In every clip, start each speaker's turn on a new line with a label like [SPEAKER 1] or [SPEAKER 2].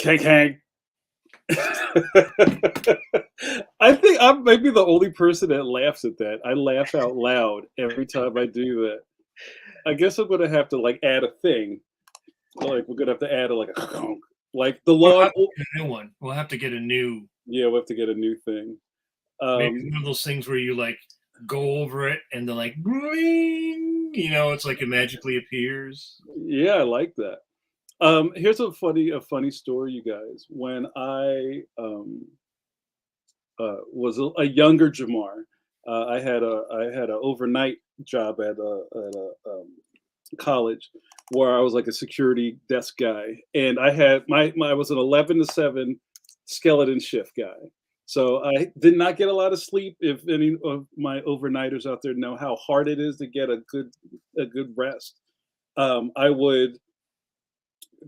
[SPEAKER 1] Kang. I think I'm maybe the only person that laughs at that. I laugh out loud every time I do that. I guess I'm gonna have to like add a thing. Like we're gonna have to add like a conk. Like the
[SPEAKER 2] We'll
[SPEAKER 1] law.
[SPEAKER 2] have to get a new one. We'll have to get a new.
[SPEAKER 1] Yeah, we'll have to get a new thing.
[SPEAKER 2] Maybe one of those things where you like go over it and then like, bling, it's like it magically appears.
[SPEAKER 1] Yeah, I like that. Here's a funny story, you guys. When I was a younger Jamar, I had a overnight job at a college where I was like a security desk guy, and I had I was an 11 to 7 skeleton shift guy. So I did not get a lot of sleep. If any of my overnighters out there know how hard it is to get a good rest, I would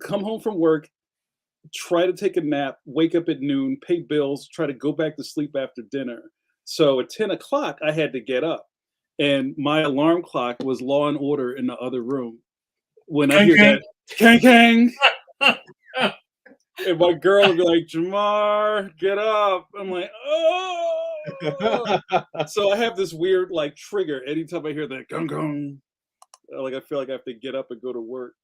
[SPEAKER 1] come home from work, try to take a nap, wake up at noon, pay bills, try to go back to sleep after dinner. So at 10 o'clock, I had to get up. And my alarm clock was Law and Order in the other room. When I hear that, kang, kang. And my girl would be like, Jamar, get up. I'm like, oh. So I have this weird like trigger anytime I hear that gung gung. Like I feel like I have to get up and go to work.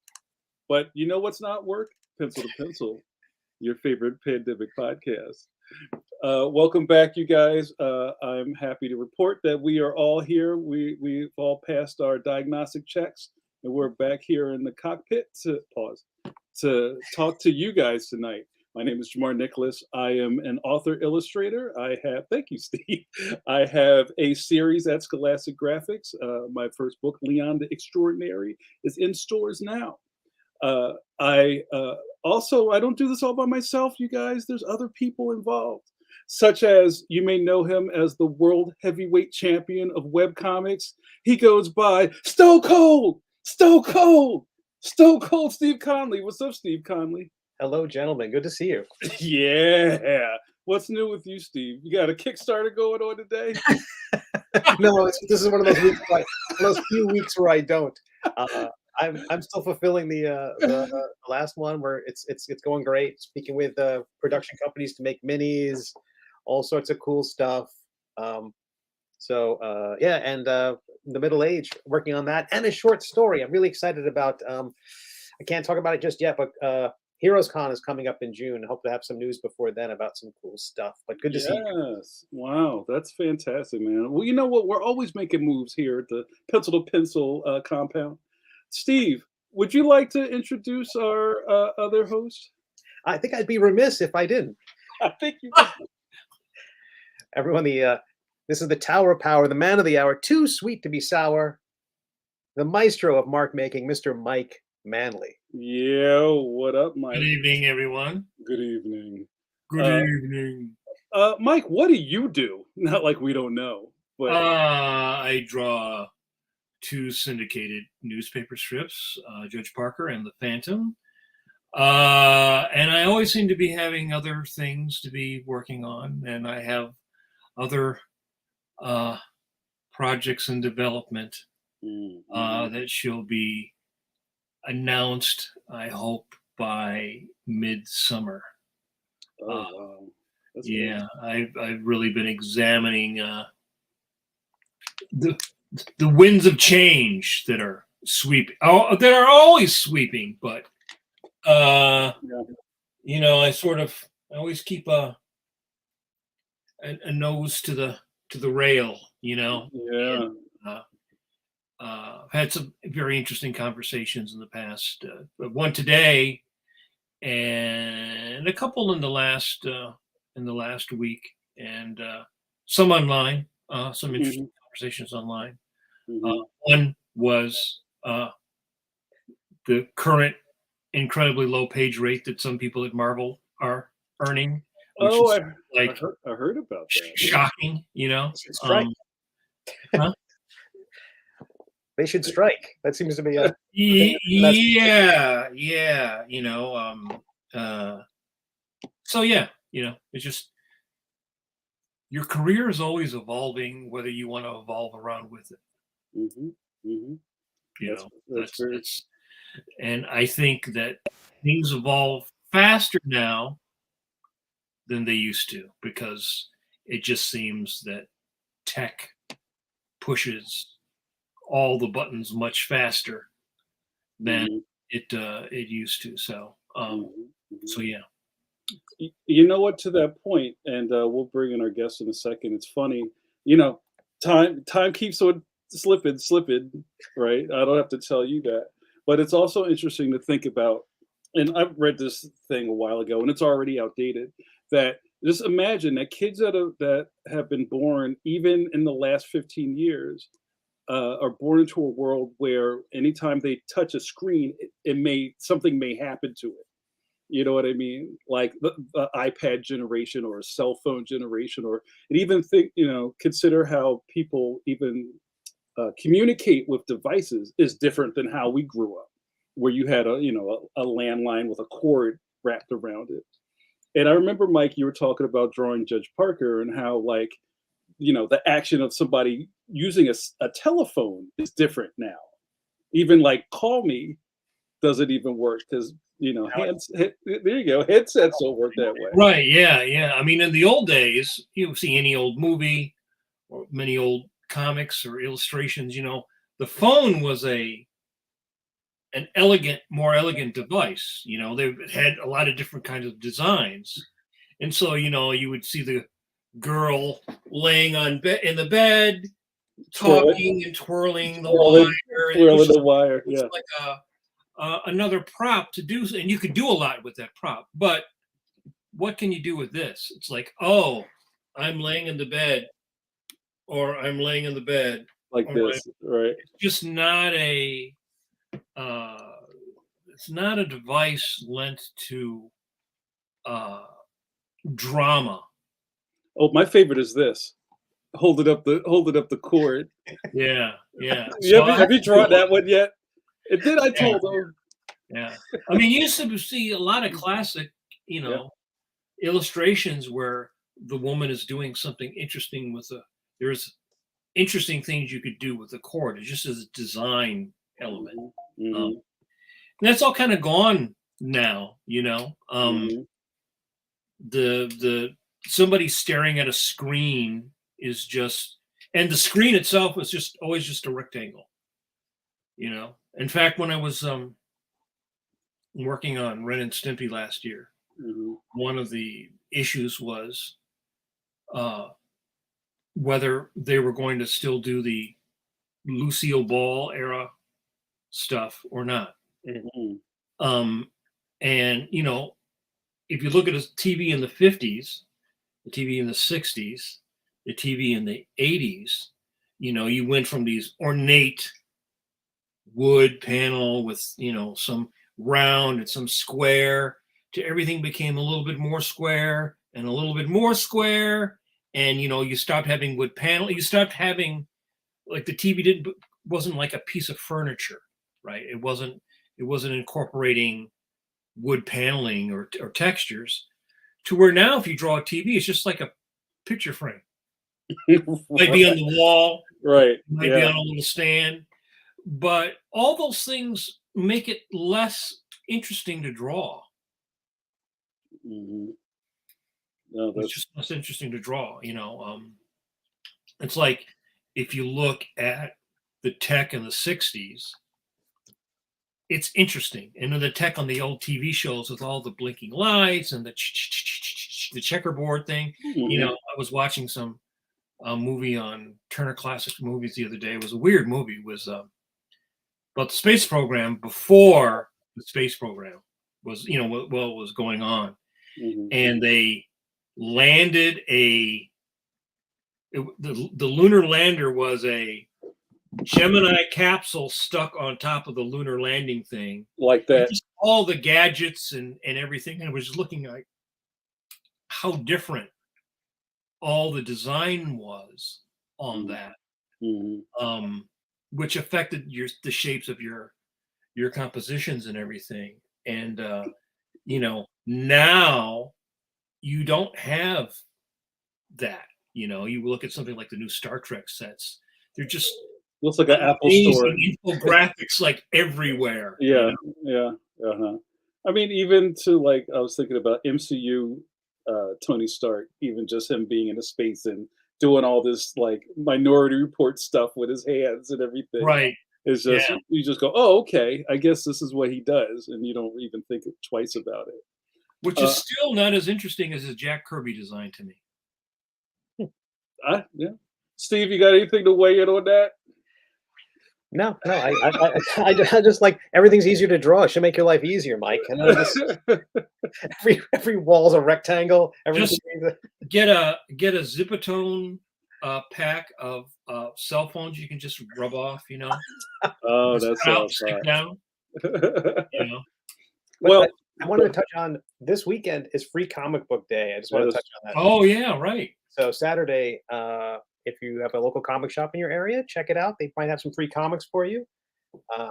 [SPEAKER 1] But you know what's not work? Pencil to Pencil, your favorite pandemic podcast. Welcome back, you guys. I'm happy to report that we are all here. We've all passed our diagnostic checks, and we're back here in the cockpit to talk to you guys tonight. My name is Jamar Nicholas. I am an author illustrator. Thank you, Steve. I have a series at Scholastic Graphics. My first book, Leon the Extraordinary, is in stores now. I don't do this all by myself, you guys. There's other people involved, such as you may know him as the world heavyweight champion of webcomics. He goes by Stone Cold Steve Conley. What's up, Steve Conley?
[SPEAKER 3] Hello, gentlemen. Good to see you.
[SPEAKER 1] Yeah. What's new with you, Steve? You got a Kickstarter going on today?
[SPEAKER 3] No, this is one of those weeks, those few weeks where I don't. I'm still fulfilling the last one where it's going great. Speaking with production companies to make minis, all sorts of cool stuff. Yeah, and the middle age working on that and a short story. I'm really excited about. I can't talk about it just yet, but Heroes Con is coming up in June. I hope to have some news before then about some cool stuff. But good to see you.
[SPEAKER 1] Yes. Wow, that's fantastic, man. Well, you know what? We're always making moves here at the Pencil to Pencil compound. Steve, would you like to introduce our other host?
[SPEAKER 3] I think I'd be remiss if I didn't.
[SPEAKER 1] I think you.
[SPEAKER 3] Everyone, this is the Tower of Power, the man of the hour, too sweet to be sour, the maestro of mark making, Mr. Mike Manley.
[SPEAKER 1] Yeah, what up, Mike?
[SPEAKER 2] Good evening, everyone.
[SPEAKER 1] Good evening.
[SPEAKER 2] Good evening.
[SPEAKER 1] Mike, what do you do? Not like we don't know, but
[SPEAKER 2] I draw 2 syndicated newspaper strips, Judge Parker and The Phantom. And I always seem to be having other things to be working on, and I have other projects in development that shall be announced, I hope, by midsummer.
[SPEAKER 1] wow.
[SPEAKER 2] Yeah, I've really been examining the winds of change that are sweeping. That are always sweeping, but I always keep a nose to the rail,
[SPEAKER 1] Yeah.
[SPEAKER 2] And, I've had some very interesting conversations in the past. One today, and a couple in the last week, and some online. Some interesting conversations online. One was the current incredibly low page rate that some people at Marvel are earning.
[SPEAKER 1] I heard about that.
[SPEAKER 2] Shocking,
[SPEAKER 3] Strike.
[SPEAKER 2] Huh?
[SPEAKER 3] They should strike. That seems to be a
[SPEAKER 2] yeah. So yeah, it's just your career is always evolving, whether you want to evolve around with it. And I think that things evolve faster now than they used to, because it just seems that tech pushes all the buttons much faster than it used to. So so yeah.
[SPEAKER 1] You know what? To that point, and we'll bring in our guest in a second. It's funny, you know, time keeps on slipping, right? I don't have to tell you that, but it's also interesting to think about. And I've read this thing a while ago, and it's already outdated. That just imagine that kids that have been born even in the last 15 years are born into a world where anytime they touch a screen, something may happen to it. You know what I mean? Like the iPad generation or a cell phone generation, or and even consider how people even communicate with devices is different than how we grew up, where you had a landline with a cord wrapped around it. And I remember, Mike, you were talking about drawing Judge Parker and how, like, the action of somebody using a telephone is different now. Even like call me doesn't even work because there you go, headsets don't work that way.
[SPEAKER 2] Right? Yeah. I mean, in the old days, you see any old movie or many old comics or illustrations. The phone was an more elegant device. They had a lot of different kinds of designs, and so you would see the girl laying in the bed, talking and twirling the wire.
[SPEAKER 1] Yeah,
[SPEAKER 2] like another prop to do, and you could do a lot with that prop. But what can you do with this? It's like, oh, I'm laying in the bed, or I'm laying in the bed
[SPEAKER 1] like this, right?
[SPEAKER 2] It's just not a. It's not a device lent to drama.
[SPEAKER 1] Oh, my favorite is this. Hold it up the cord.
[SPEAKER 2] Yeah.
[SPEAKER 1] Have you drawn that one yet? It did. I told them.
[SPEAKER 2] Yeah. I mean, you used to see a lot of classic, illustrations where the woman is doing something interesting there's interesting things you could do with the cord. It's just as a design element. And that's all kind of gone now, the somebody staring at a screen is just, and the screen itself is just always just a rectangle. In fact, when I was working on Ren and Stimpy last year, one of the issues was whether they were going to still do the Lucille Ball era stuff or not. And if you look at a TV in the 50s, the TV in the 60s, the TV in the 80s, you went from these ornate wood panel with some round and some square to everything became a little bit more square and a little bit more square, and you stopped having wood panel. You stopped having, like, the TV wasn't like a piece of furniture, right? It wasn't incorporating wood paneling or textures, to where now if you draw a TV, it's just like a picture frame. Might be on the wall,
[SPEAKER 1] right?
[SPEAKER 2] Might be on a little stand, but all those things make it less interesting to draw.
[SPEAKER 1] No,
[SPEAKER 2] it's just less interesting to draw. It's like if you look at the tech in the 60s, it's interesting. And then the tech on the old TV shows with all the blinking lights and the checkerboard thing. I was watching some movie on Turner Classic Movies the other day. It was a weird movie. It was about the space program before the space program was, was going on. And they landed the lunar lander was a Gemini capsule stuck on top of the lunar landing thing,
[SPEAKER 1] like that.
[SPEAKER 2] Just all the gadgets and everything, and it was looking like how different all the design was on that, which affected the shapes of your compositions and everything. And now you don't have that. You look at something like the new Star Trek sets; they're just
[SPEAKER 1] looks like an Apple store.
[SPEAKER 2] Infographics like everywhere.
[SPEAKER 1] Yeah. I mean, even to like, I was thinking about MCU, Tony Stark, even just him being in a space and doing all this like Minority Report stuff with his hands and everything.
[SPEAKER 2] Right.
[SPEAKER 1] It's just
[SPEAKER 2] Yeah.
[SPEAKER 1] you just go, oh, okay, I guess this is what he does, and you don't even think twice about it.
[SPEAKER 2] Which is still not as interesting as his Jack Kirby design to me.
[SPEAKER 1] Yeah. Steve, you got anything to weigh in on that?
[SPEAKER 3] No, I just like everything's easier to draw. It should make your life easier, Mike. And every wall's a rectangle.
[SPEAKER 2] Just get a Zipatone pack of cell phones you can just rub off, you know.
[SPEAKER 1] Oh,
[SPEAKER 2] Just
[SPEAKER 1] that's
[SPEAKER 2] cut out,
[SPEAKER 1] all
[SPEAKER 2] stick
[SPEAKER 1] fine.
[SPEAKER 2] down, you know.
[SPEAKER 1] Well,
[SPEAKER 3] I wanted to touch on this weekend is Free Comic Book Day. I just want to touch on that.
[SPEAKER 2] Oh yeah, right.
[SPEAKER 3] So Saturday, if you have a local comic shop in your area, check it out. They might have some free comics for you.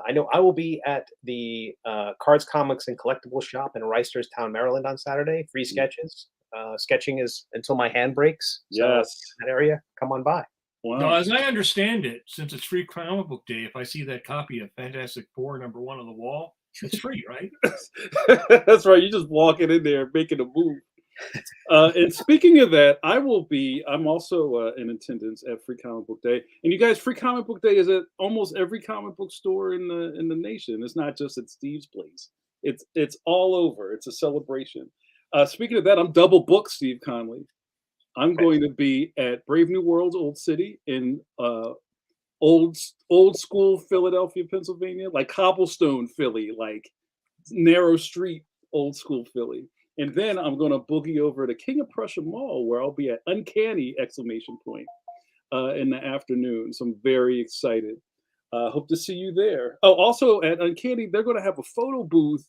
[SPEAKER 3] I know I will be at the Cards, Comics, and Collectibles shop in Reisterstown, Maryland on Saturday. Free sketches. Sketching is until my hand breaks. So
[SPEAKER 1] yes.
[SPEAKER 3] that area, come on by.
[SPEAKER 1] Wow.
[SPEAKER 2] Now, as I understand it, since it's Free Comic Book Day, if I see that copy of Fantastic Four #1 on the wall, it's free, right?
[SPEAKER 1] That's right. You just walking in there making a move. And speaking of that, I'm also in attendance at Free Comic Book Day. And you guys, Free Comic Book Day is at almost every comic book store in the nation. It's not just at Steve's place. It's all over. It's a celebration. Speaking of that, I'm double booked, Steve Conley. I'm going to be at Brave New World's Old City in old school Philadelphia, Pennsylvania, like cobblestone Philly, like narrow street old school Philly. And then I'm going to boogie over to King of Prussia Mall, where I'll be at Uncanny ! In the afternoon. So I'm very excited. Hope to see you there. Oh, also at Uncanny, they're going to have a photo booth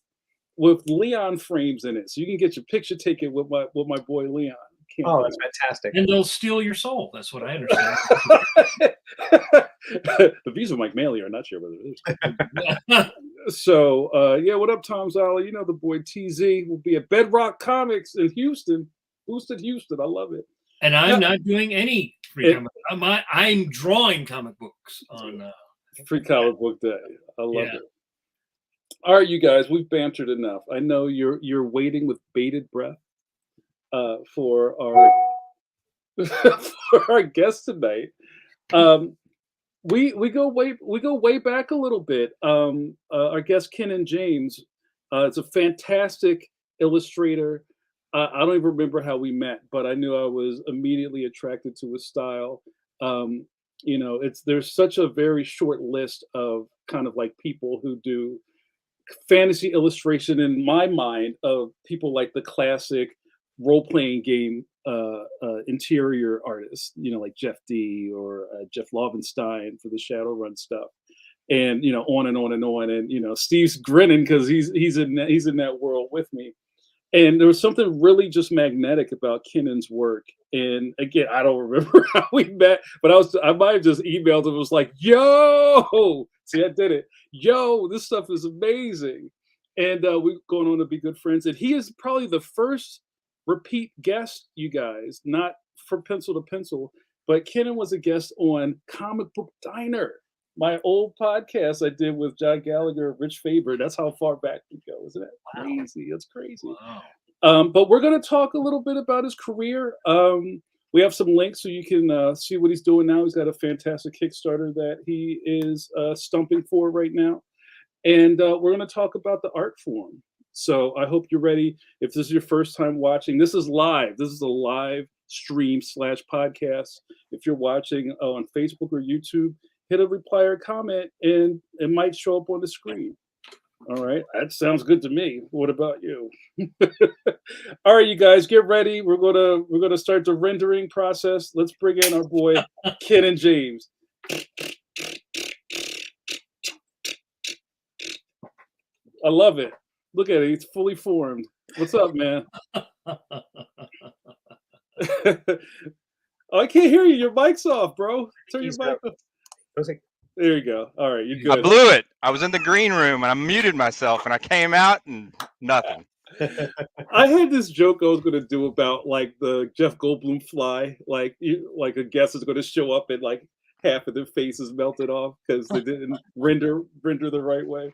[SPEAKER 1] with Leon frames in it, so you can get your picture taken with my boy Leon.
[SPEAKER 3] Oh, that's fantastic.
[SPEAKER 2] And they'll steal your soul. That's what I understand.
[SPEAKER 1] The views of Mike Manley are not sure whether it is. So, yeah, what up, Tom Zola? You know the boy TZ will be at Bedrock Comics in Houston. Houston. I love it.
[SPEAKER 2] And I'm not doing any free comic. I'm drawing comic books on
[SPEAKER 1] Free Comic Book Day. I love it. All right, you guys, we've bantered enough. I know you're waiting with bated breath for our guest tonight. We go way back a little bit. Our guest Kennon James is a fantastic illustrator. I don't even remember how we met, but I knew I was immediately attracted to his style. You know, there's such a very short list of kind of like people who do fantasy illustration in my mind of people like the classic role-playing game interior artists, you know, like Jeff D or Jeff Lovenstein for the Shadowrun stuff, and you know, on and on and on. And you know, Steve's grinning because he's in that world with me. And there was something really just magnetic about Kennon's work. And again, I don't remember how we met, but I might have just emailed him. Was like, "Yo, see, I did it. Yo, this stuff is amazing." And we're going on to be good friends. And he is probably the first repeat guest, you guys, not for Pencil to Pencil, but Kennon was a guest on Comic Book Diner, my old podcast I did with John Gallagher and Rich Faber. That's how far back we go. Isn't that crazy? That's crazy.
[SPEAKER 2] Wow.
[SPEAKER 1] But we're going to talk a little bit about his career. We have some links so you can see what he's doing now. He's got a fantastic Kickstarter that he is stumping for right now. And we're going to talk about the art form. So I hope you're ready. If this is your first time watching, this is live. This is a live stream/podcast. If you're watching on Facebook or YouTube, hit a reply or comment, and it might show up on the screen. All right, that sounds good to me. What about you? All right, you guys, get ready. We're gonna start the rendering process. Let's bring in our boy Kennon James. I love it. Look at it; he's fully formed. What's up, man? Oh, I can't hear you. Your mic's off, bro. Turn your mic off. There you go. All right, you're good.
[SPEAKER 4] I blew it. I was in the green room and I muted myself and I came out and nothing.
[SPEAKER 1] I had this joke I was going to do about like the Jeff Goldblum fly, like a guest is going to show up and like half of their face is melted off because they didn't render the right way.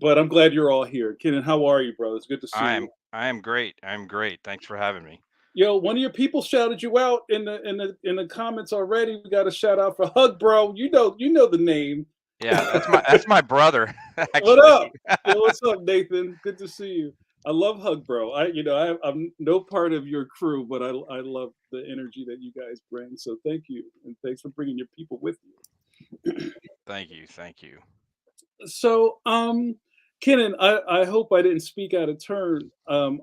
[SPEAKER 1] but I'm glad you're all here. Kenan, how are you, bro? It's good to see you.
[SPEAKER 4] I am great. I'm great. Thanks for having me.
[SPEAKER 1] Yo, one of your people shouted you out in the comments already. We got a shout out for Hug Bro. You know the name.
[SPEAKER 4] Yeah, that's my brother.
[SPEAKER 1] What up?
[SPEAKER 4] Actually,
[SPEAKER 1] Yo, what's up, Nathan? Good to see you. I love Hug Bro. I'm no part of your crew, but I love the energy that you guys bring. So thank you, and thanks for bringing your people with you.
[SPEAKER 4] thank you, thank you.
[SPEAKER 1] So, Kenan, I hope I didn't speak out of turn. I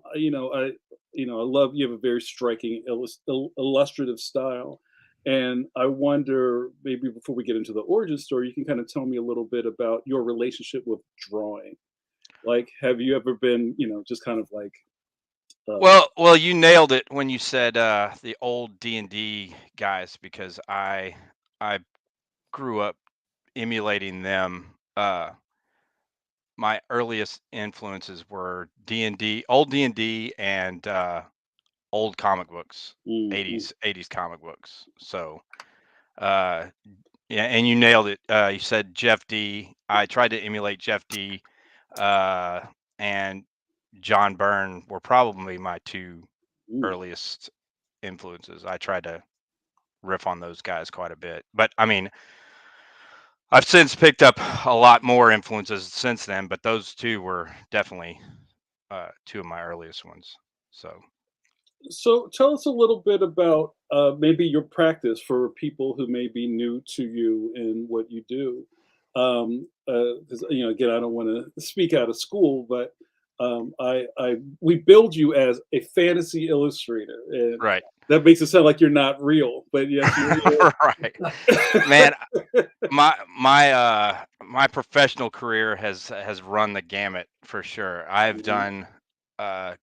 [SPEAKER 1] love you have a very striking illustrative style, and I wonder maybe before we get into the origin story, you can kind of tell me a little bit about your relationship with drawing. Like, have you ever been, just kind of like,
[SPEAKER 4] Well, you nailed it when you said the old D&D guys, because I grew up emulating them. My earliest influences were D&D, old D&D, and old comic books,
[SPEAKER 1] mm, mm,
[SPEAKER 4] 80s comic books. So, uh, yeah, and you nailed it. You said Jeff D. I tried to emulate Jeff D. Uh, and John Byrne were probably my two
[SPEAKER 1] mm.
[SPEAKER 4] earliest influences. I tried to riff on those guys quite a bit, but I mean, I've since picked up a lot more influences since then, but those two were definitely two of my earliest ones. So,
[SPEAKER 1] So tell us a little bit about maybe your practice for people who may be new to you and what you do. Because again, I don't want to speak out of school, but we build you as a fantasy illustrator, and
[SPEAKER 4] right.
[SPEAKER 1] that makes it sound like you're not real. But yes, you're.
[SPEAKER 4] Right. Man, my professional career has run the gamut for sure. I've
[SPEAKER 1] Mhm,
[SPEAKER 4] done uh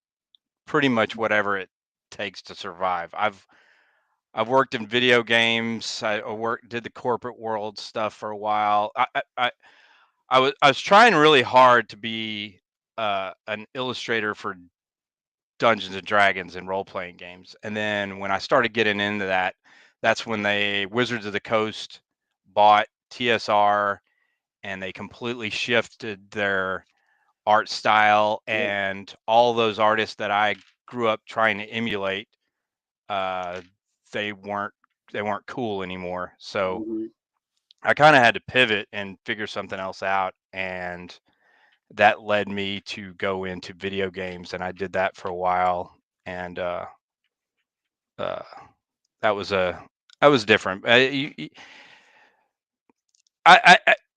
[SPEAKER 4] pretty much whatever it takes to survive. I've worked in video games. I did the corporate world stuff for a while. I was trying really hard to be an illustrator for Dungeons and Dragons and role playing games. And then when I started getting into that, that's when they Wizards of the Coast bought TSR, and they completely shifted their art style,
[SPEAKER 1] yeah.
[SPEAKER 4] and all those artists that I grew up trying to emulate, uh, they weren't they weren't cool anymore. So
[SPEAKER 1] Mhm,
[SPEAKER 4] I kind of had to pivot and figure something else out, and that led me to go into video games, and I did that for a while, and uh, that was a that was different.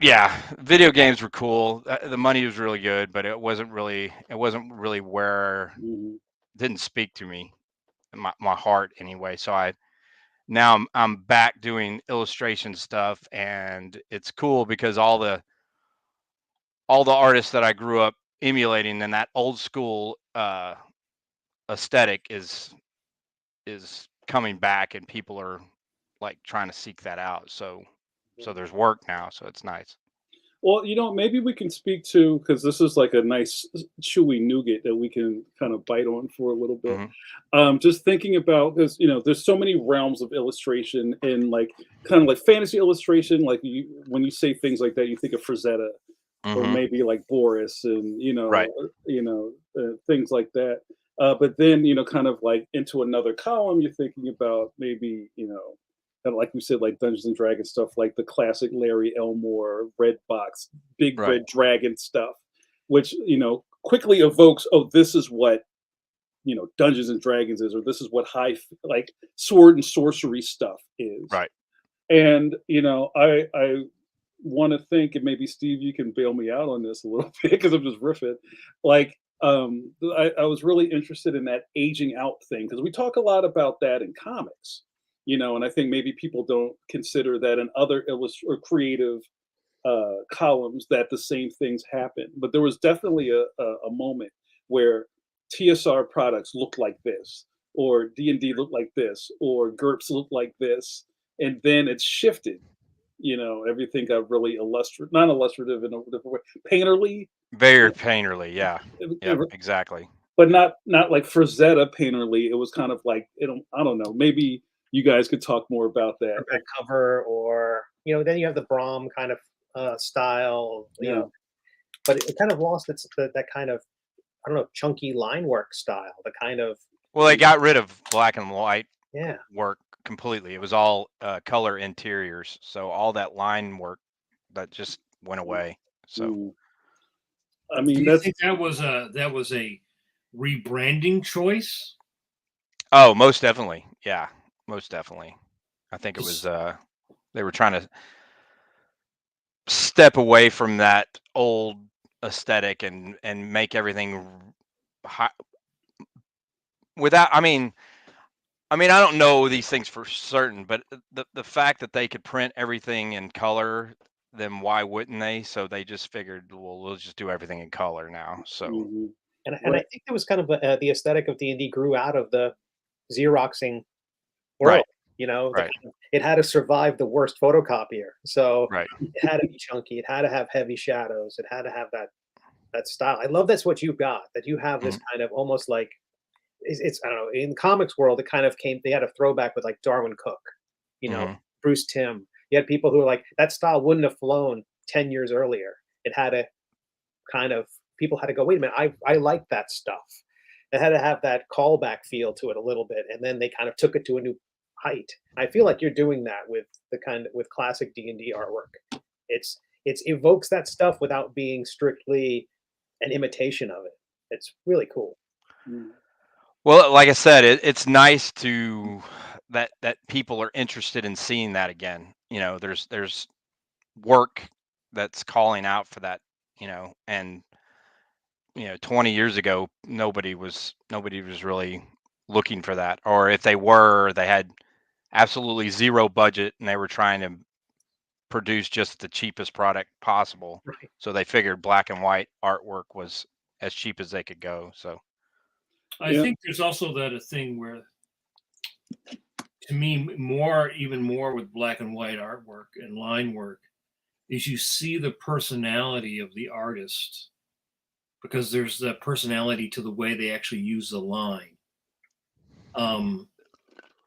[SPEAKER 4] Yeah, video games were cool. The money was really good, but it wasn't really where
[SPEAKER 1] mhm.
[SPEAKER 4] didn't speak to me, my heart anyway. So now I'm back doing illustration stuff, and it's cool because all the artists that I grew up emulating in that old school aesthetic is coming back, and people are like trying to seek that out. So there's work now, so it's nice.
[SPEAKER 1] Well, maybe we can speak to because this is like a nice chewy nougat that we can kind of bite on for a little bit.
[SPEAKER 4] Hmm.
[SPEAKER 1] Just thinking about because there's so many realms of illustration and like kind of like fantasy illustration. Like when you say things like that, you think of Frazetta or
[SPEAKER 4] Hmm.
[SPEAKER 1] maybe like Boris and
[SPEAKER 4] Right.
[SPEAKER 1] things like that. But then kind of like into another column, you're thinking about maybe kind of like we said, like Dungeons and Dragons stuff, like the classic Larry Elmore, Red Box, Big
[SPEAKER 4] Right.
[SPEAKER 1] Red Dragon stuff, which quickly evokes, oh, this is what Dungeons and Dragons is, or this is what like sword and sorcery stuff is.
[SPEAKER 4] Right.
[SPEAKER 1] And I want to think, and maybe Steve, you can bail me out on this a little bit because I'm just riffing. Like, I was really interested in that aging out thing because we talk a lot about that in comics, and I think maybe people don't consider that in other or creative columns that the same things happen. But there was definitely a moment where TSR products looked like this, or D&D looked like this, or GURPS looked like this, and then it shifted. Everything got really not illustrative in a different way, painterly,
[SPEAKER 4] Very painterly. Yeah. Yep.
[SPEAKER 1] uh,
[SPEAKER 4] Exactly.
[SPEAKER 1] but not like Frazetta painterly. It was kind of like I don't know. Maybe you guys could talk more about that.
[SPEAKER 3] Back cover, or then you have the Brom kind of style.
[SPEAKER 1] Yeah.
[SPEAKER 3] but it kind of lost that kind of, I don't know, chunky line work style. The kind of,
[SPEAKER 4] Well, they got rid of black and white
[SPEAKER 3] yeah.
[SPEAKER 4] work completely. It was all color interiors, so all that line work that just went away. So
[SPEAKER 1] Mm. I
[SPEAKER 2] Do
[SPEAKER 1] mean,
[SPEAKER 2] you
[SPEAKER 1] that's
[SPEAKER 2] think that was a rebranding choice?
[SPEAKER 4] oh, most definitely, yeah, most definitely. I think it was they were trying to step away from that old aesthetic and make everything high, without. I don't know these things for certain, but the fact that they could print everything in color, then why wouldn't they? So they just figured, well, we'll just do everything in color now. So
[SPEAKER 1] mhm.
[SPEAKER 3] And I
[SPEAKER 1] Right.
[SPEAKER 3] think there was kind of the aesthetic of D&D grew out of the Xeroxing world.
[SPEAKER 4] right,
[SPEAKER 3] You know,
[SPEAKER 4] right,
[SPEAKER 3] it had to survive the worst photocopier. So
[SPEAKER 4] right.
[SPEAKER 3] it had to be chunky. It had to have heavy shadows. It had to have that style. I love that's what you've got. That you have this
[SPEAKER 4] Mhm,
[SPEAKER 3] kind of almost like it's I don't know, in the comics world it kind of came, they had a throwback with like Darwin Cook, you know,
[SPEAKER 4] mhm.
[SPEAKER 3] Bruce Timm. You had people who were like that style wouldn't have flown 10 years earlier. It had to kind of, people had to go, wait a minute, I like that stuff. It had to have that callback feel to it a little bit, and then they kind of took it to a new height. I feel like you're doing that with with classic D&D artwork. It's evokes that stuff without being strictly an imitation of it. It's really cool.
[SPEAKER 1] Mm.
[SPEAKER 4] Well, like I said, it's nice to that people are interested in seeing that again. There's work that's calling out for that. And 20 years ago, nobody was really looking for that, or if they were, they had absolutely zero budget and they were trying to produce just the cheapest product possible.
[SPEAKER 3] Right.
[SPEAKER 4] So they figured black and white artwork was as cheap as they could go. So
[SPEAKER 2] I
[SPEAKER 1] Yeah.
[SPEAKER 2] think there's also that a thing where, to me, even more with black and white artwork and line work, is you see the personality of the artist, because there's the personality to the way they actually use the line.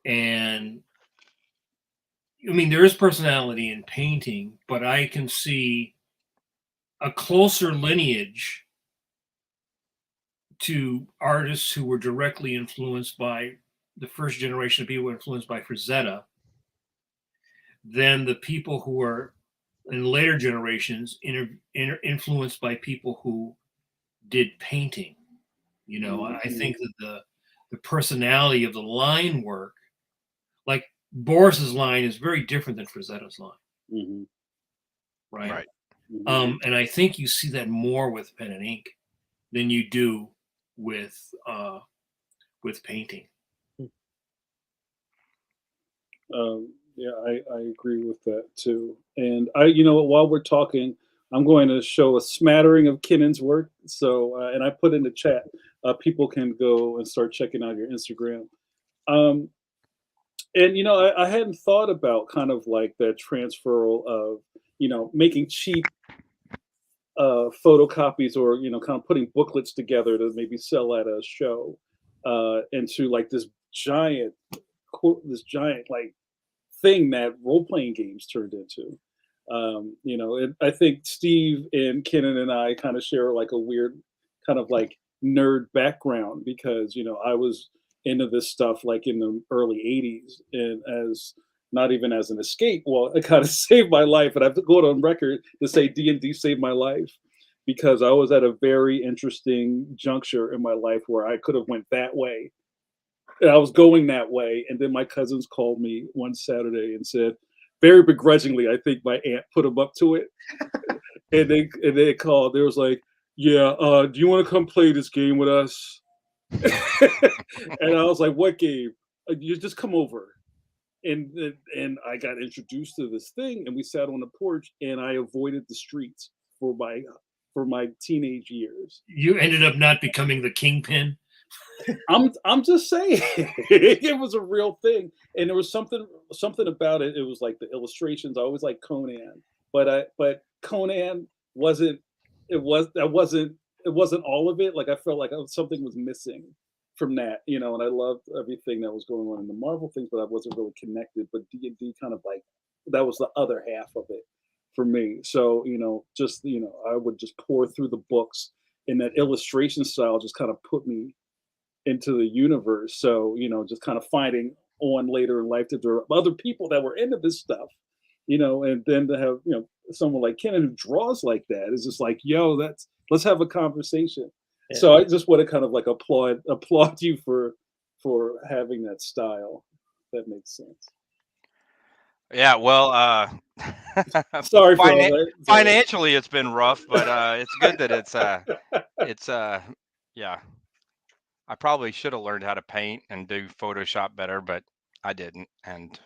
[SPEAKER 2] And I mean, there is personality in painting, but I can see a closer lineage to artists who were directly influenced by the first generation of people influenced by Frazetta than the people who are in later generations influenced by people who did painting. I think that the personality of the line work, like Boris's line, is very different than Frazetta's line,
[SPEAKER 1] Mhm.
[SPEAKER 2] right?
[SPEAKER 4] right.
[SPEAKER 1] Mhm.
[SPEAKER 2] And I think you see that more with pen and ink than you do with painting.
[SPEAKER 1] Yeah, I agree with that too. And while we're talking, I'm going to show a smattering of Kennon's work. So, and I put in the chat, people can go and start checking out your Instagram. Um, and I hadn't thought about kind of like that transferal of making cheap photocopies, or kind of putting booklets together to maybe sell at a show, into like this giant like thing that role playing games turned into. I think Steve and Kennon and I kind of share like a weird kind of like nerd background, because I was into this stuff like in the early '80s, and as not even as an escape. Well, it kind of saved my life, and I have to go on record to say D&D saved my life, because I was at a very interesting juncture in my life where I could have went that way. And I was going that way, and then my cousins called me one Saturday and said, very begrudgingly, I think my aunt put them up to it, and they called. They was like, "Yeah, do you want to come play this game with us?" And I was like, "What game?" You just come over, and I got introduced to this thing, and we sat on the porch, and I avoided the streets for my teenage years.
[SPEAKER 2] You ended up not becoming the kingpin.
[SPEAKER 1] I'm just saying, it was a real thing, and there was something about it. It was like the illustrations. I always liked Conan, but Conan wasn't. It wasn't all of it. Like I felt like something was missing from that, and I loved everything that was going on in the Marvel things, but I wasn't really connected. But D&D kind of like that was the other half of it. for me. So, just, I would just pour through the books, and that illustration style just kind of put me into the universe. So, just kind of finding on later in life that there are other people that were into this stuff, and then to have, someone like Kenan who draws like that is just like, yo, let's have a conversation.
[SPEAKER 3] Yeah.
[SPEAKER 1] So I just want to kind of like applaud you for having that style. If that makes sense.
[SPEAKER 4] Yeah, well,
[SPEAKER 1] Sorry for all that. Sorry.
[SPEAKER 4] financially it's been rough, but it's good that it's yeah. I probably should have learned how to paint and do Photoshop better, but I didn't, and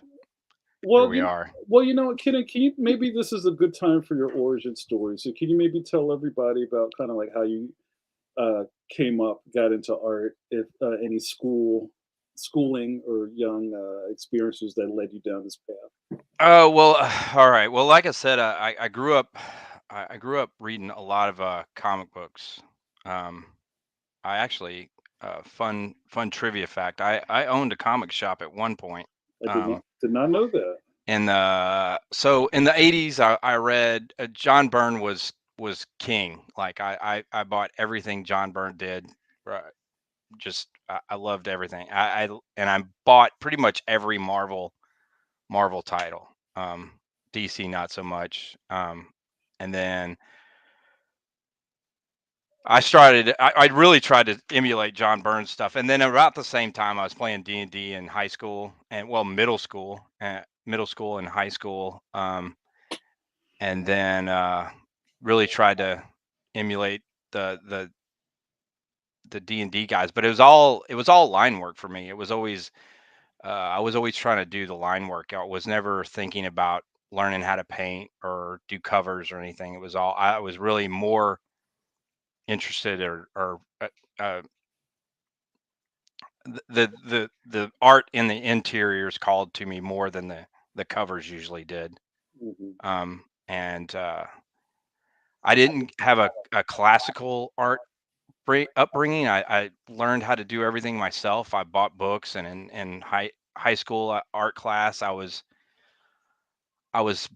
[SPEAKER 4] here
[SPEAKER 1] Well,
[SPEAKER 4] we are.
[SPEAKER 1] what, Kenan, can you, maybe this is a good time for your origin story. So can you maybe tell everybody about kind of like how you came up, got into art, if any schooling or young experiences that led you down this path?
[SPEAKER 4] Oh well, all right. Well, like I said, I grew up. I grew up reading a lot of comic books. Um, I actually, fun trivia fact. I owned a comic shop at one point.
[SPEAKER 1] I did not know that.
[SPEAKER 4] And so in the '80s, I read John Byrne was king. Like I bought everything John Byrne did. Uh, Just I loved everything. And I bought pretty much every Marvel title. DC not so much. And then I really tried to emulate John Burns stuff. And then about the same time I was playing D&D in high school and middle school and high school. And then really tried to emulate the D&D guys, but it was all line work for me. It was always I was always trying to do the line work. I was never thinking about learning how to paint or do covers or anything. It was all I was really more interested or uh, the art in the interiors called to me more than the covers usually did.
[SPEAKER 1] Hmm.
[SPEAKER 4] And I didn't have a classical art upbringing. I learned how to do everything myself. I bought books, and in high school art class, I was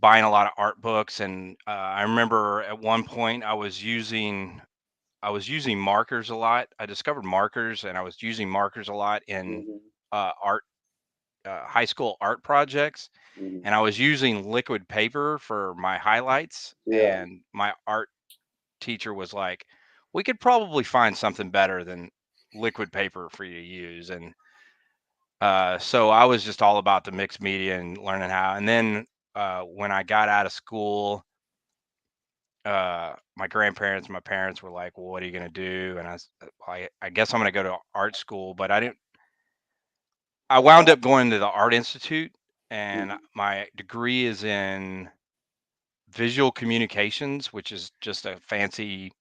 [SPEAKER 4] buying a lot of art books, and I remember at one point I was using markers a lot. I discovered markers, and I was using markers a lot in
[SPEAKER 1] Hmm.
[SPEAKER 4] art high school art projects,
[SPEAKER 1] Hmm.
[SPEAKER 4] and I was using liquid paper for my highlights.
[SPEAKER 1] Yeah.
[SPEAKER 4] And my art teacher was like, "We could probably find something better than liquid paper for you to use." And so I was just all about the mixed media and learning how. And then when I got out of school, my grandparents, my parents were like, "Well, what are you going to do?" And I guess I'm going to go to art school. But I didn't. I wound up going to the Art Institute, and
[SPEAKER 1] Hmm.
[SPEAKER 4] my degree is in visual communications, which is just a fancy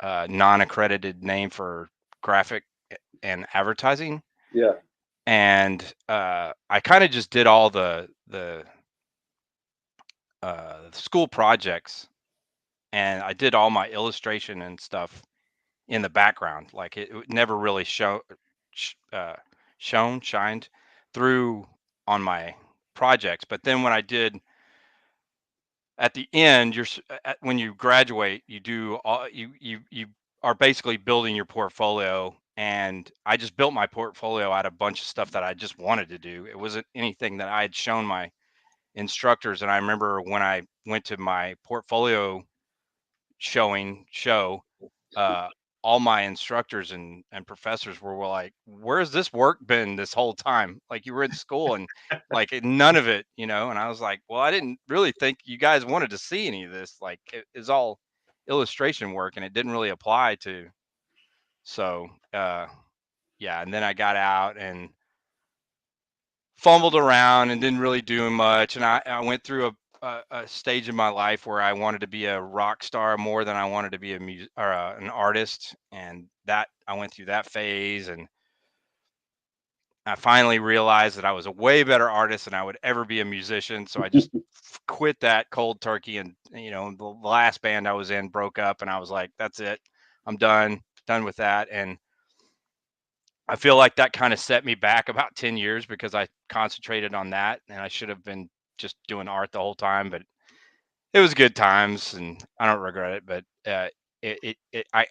[SPEAKER 4] non-accredited name for graphic and advertising.
[SPEAKER 1] Yeah.
[SPEAKER 4] And I kind of just did all the school projects, and I did all my illustration and stuff in the background. Like it never really sh- uh, shined through on my projects. But then when I did at the end, when you graduate, you do all you are basically building your portfolio. And I just built my portfolio out of a bunch of stuff that I just wanted to do. It wasn't anything that I had shown my instructors. And I remember when I went to my portfolio show, uh, all my instructors and professors were like, "Where's this work been this whole time? Like you were in school and like none of it." And I was like, "Well, I didn't really think you guys wanted to see any of this. Like it is all illustration work, and it didn't really apply to." So yeah, and then I got out and fumbled around and didn't really do much. And I went through a stage in my life where I wanted to be a rock star more than I wanted to be an artist. And that I went through that phase, and I finally realized that I was a way better artist than I would ever be a musician. So I just quit that cold turkey. And the last band I was in broke up, and I was like, "That's it. I'm done with that." And I feel like that kind of set me back about 10 years because I concentrated on that, and I should have been just doing art the whole time. But it was good times, and I don't regret it. But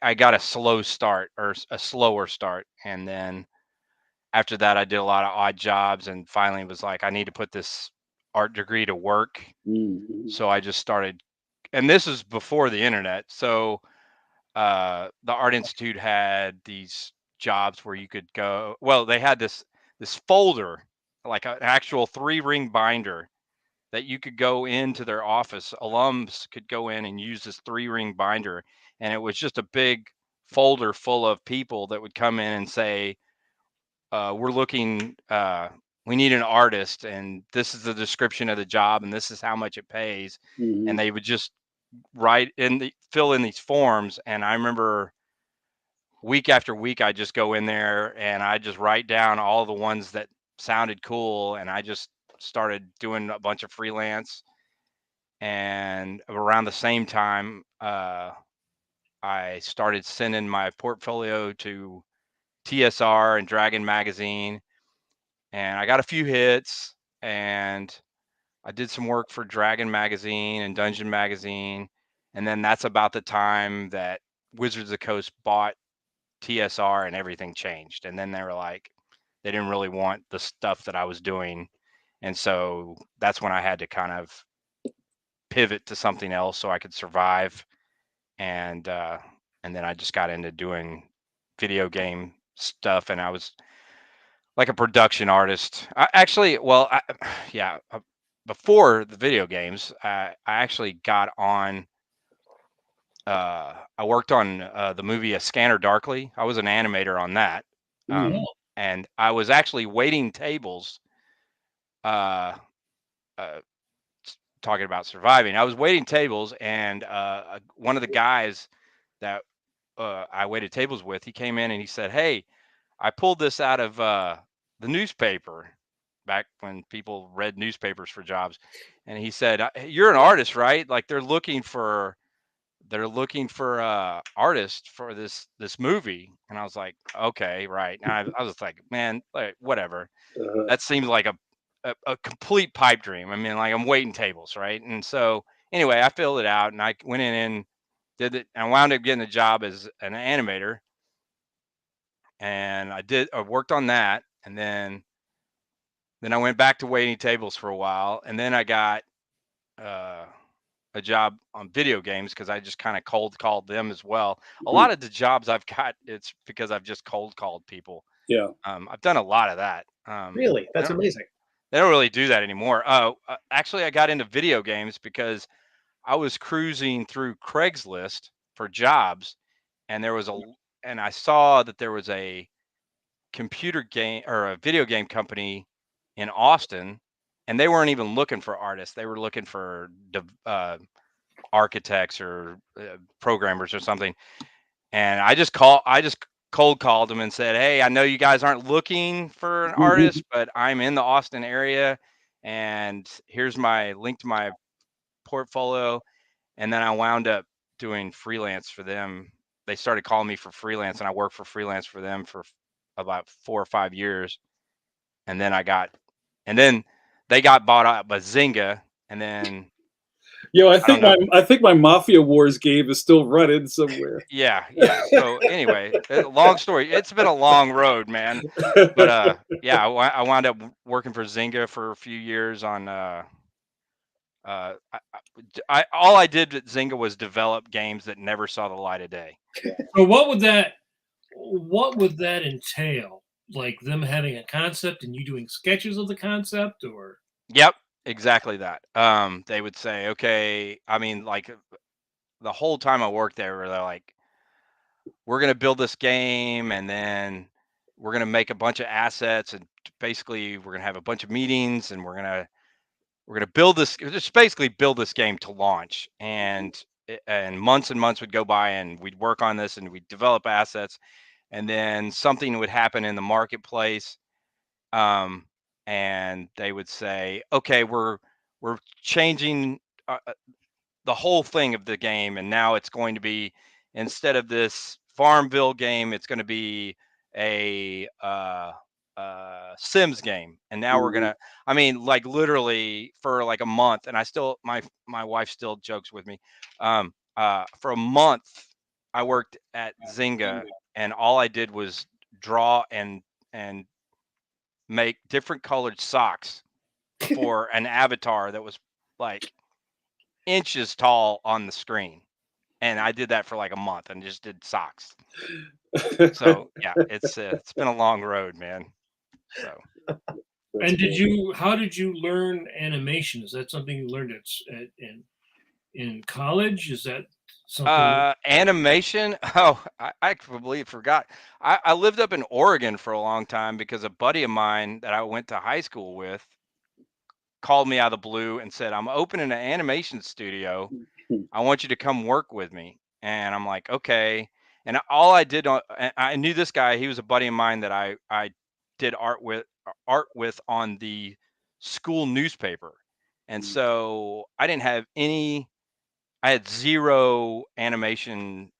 [SPEAKER 4] I got a slow start, or a slower start, and then after that, I did a lot of odd jobs, and finally was like, I need to put this art degree to work.
[SPEAKER 1] Mhm.
[SPEAKER 4] So I just started, and this is before the internet. So the Art Institute had these jobs where you could go. Well, they had this folder, like an actual 3-ring binder, that you could go into their office. Alums could go in and use this 3-ring binder, and it was just a big folder full of people that would come in and say, we're looking, we need an artist, and this is the description of the job, and this is how much it pays. And
[SPEAKER 1] Mhm.
[SPEAKER 4] they would just fill in these forms. And I remember week after week, I just go in there and I just write down all the ones that sounded cool, and I just started doing a bunch of freelance. And around the same time, I started sending my portfolio to TSR and Dragon Magazine, and I got a few hits. And I did some work for Dragon Magazine and Dungeon Magazine, and then that's about the time that Wizards of the Coast bought TSR, and everything changed. And then they were like, they didn't really want the stuff that I was doing, and so that's when I had to kind of pivot to something else so I could survive. And then I just got into doing video game stuff, and I was like a production artist. Yeah, before the video games, I actually got on. I worked on the movie A Scanner Darkly. I was an animator on that,
[SPEAKER 1] Mm.
[SPEAKER 4] and I was actually waiting tables. Uh, uh, Talking about surviving, I was waiting tables, and one of the guys that I waited tables with, he came in and he said, "Hey, I pulled this out of the newspaper back when people read newspapers for jobs." And he said, "You're an artist, right? Like they're looking for artists for this movie." And I was like, "Okay, right." And I was like, "Man, like, whatever."
[SPEAKER 1] Uh,
[SPEAKER 4] That seemed like a complete pipe dream. I mean, like, I'm waiting tables, right? And so anyway, I filled it out, and I went in and did it, and I wound up getting a job as an animator. And I worked on that, and then I went back to waiting tables for a while, and then I got uh, a job on video games because I just kind of cold called them as well. A
[SPEAKER 1] mhm.
[SPEAKER 4] lot of the jobs I've got, it's because I've just cold called people.
[SPEAKER 1] Yeah.
[SPEAKER 4] I've done a lot of that.
[SPEAKER 3] Really,
[SPEAKER 4] They
[SPEAKER 3] that's
[SPEAKER 4] don't,
[SPEAKER 3] amazing.
[SPEAKER 4] they don't really do that anymore. Actually, I got into video games because I was cruising through Craigslist for jobs, and and I saw that there was a computer game or a video game company in Austin, and they weren't even looking for artists. They were looking for architects or programmers or something. And I just cold called them and said, "Hey, I know you guys aren't looking for an artist, but I'm in the Austin area, and here's my link to my portfolio." And then I wound up doing freelance for them. They started calling me for freelance, and I worked for freelance for them for about 4 or 5 years. And then and then they got bought out by Zynga, and then
[SPEAKER 1] Yo,
[SPEAKER 4] I don't know.
[SPEAKER 1] I think my Mafia Wars game is still running somewhere.
[SPEAKER 4] Yeah. So anyway, long story. It's been a long road, man. But yeah, I wound up working for Zynga for a few years on. All I did at Zynga was develop games that never saw the light of day.
[SPEAKER 2] So what would that entail? Like them having a concept and you doing sketches of the concept, or
[SPEAKER 4] Yep, exactly that. They would say, okay. I mean, like the whole time I worked there, they're like, we're going to build this game, and then we're going to make a bunch of assets, and basically we're going to have a bunch of meetings, and we're going to build this, just basically build this game to launch. And months and months would go by, and we'd work on this, and we'd develop assets, and then something would happen in the marketplace. um, and they would say, okay, we're changing the whole thing of the game, and now it's going to be, instead of this Farmville game, it's going to be a Sims game, and now we're gonna. I mean, like literally for like a month, and I still my wife still jokes with me. For a month, I worked at Zynga, and all I did was draw and make different colored socks for an avatar that was like inches tall on the screen, and I did that for like a month and just did socks. So yeah, it's been a long road, man. So.
[SPEAKER 2] And how did you learn animation? Is that something you learned in college? Is that something?
[SPEAKER 4] Animation. Oh, I completely forgot. I lived up in Oregon for a long time because a buddy of mine that I went to high school with called me out of the blue and said, "I'm opening an animation studio. I want you to come work with me." And I'm like, okay. And all I did, I knew this guy. He was a buddy of mine that I did art with on the school newspaper. And so I didn't have any. I had zero animation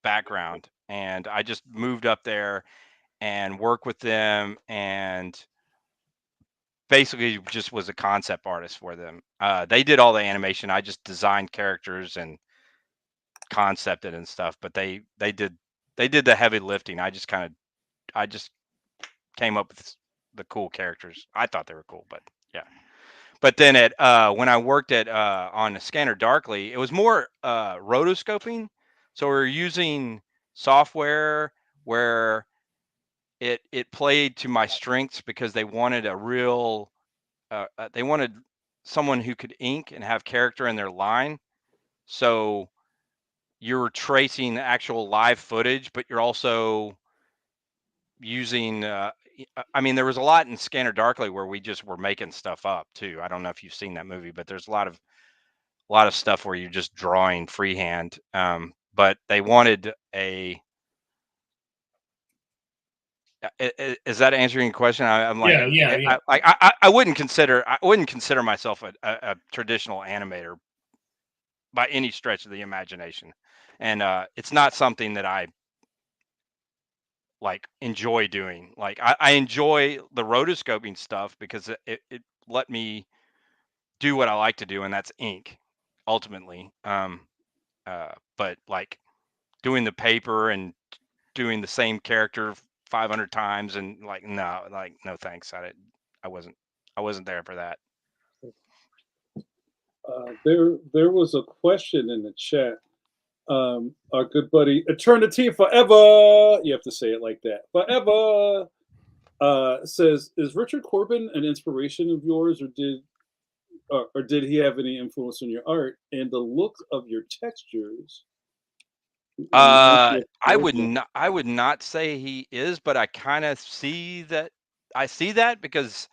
[SPEAKER 4] background, and I just moved up there and worked with them, and basically just was a concept artist for them. They did all the animation. I just designed characters and concepted and stuff, but they did the heavy lifting. I just came up with the cool characters. I thought they were cool, but yeah. But then when I worked on a Scanner Darkly, it was more rotoscoping. So we were using software where it played to my strengths because they wanted they wanted someone who could ink and have character in their line. So you're tracing actual live footage, but you're also using I mean, there was a lot in Scanner Darkly where we just were making stuff up too. I don't know if you've seen that movie, but there's a lot of stuff where you're just drawing freehand. But they wanted is that answering your question? I'm like,
[SPEAKER 2] Yeah.
[SPEAKER 4] I wouldn't consider myself a traditional animator by any stretch of the imagination, and it's not something that I like enjoy doing. Like I enjoy the rotoscoping stuff because it let me do what I like to do, and that's ink ultimately. But like doing the paper and doing the same character 500 times and like no thanks. I wasn't there for that.
[SPEAKER 1] There was a question in the chat. Our good buddy Eternity Forever. You have to say it like that. Forever. Says, is Richard Corbin an inspiration of yours, or did he have any influence on your art and the look of your textures?
[SPEAKER 4] I would not say he is, but I kind of see that. I see that because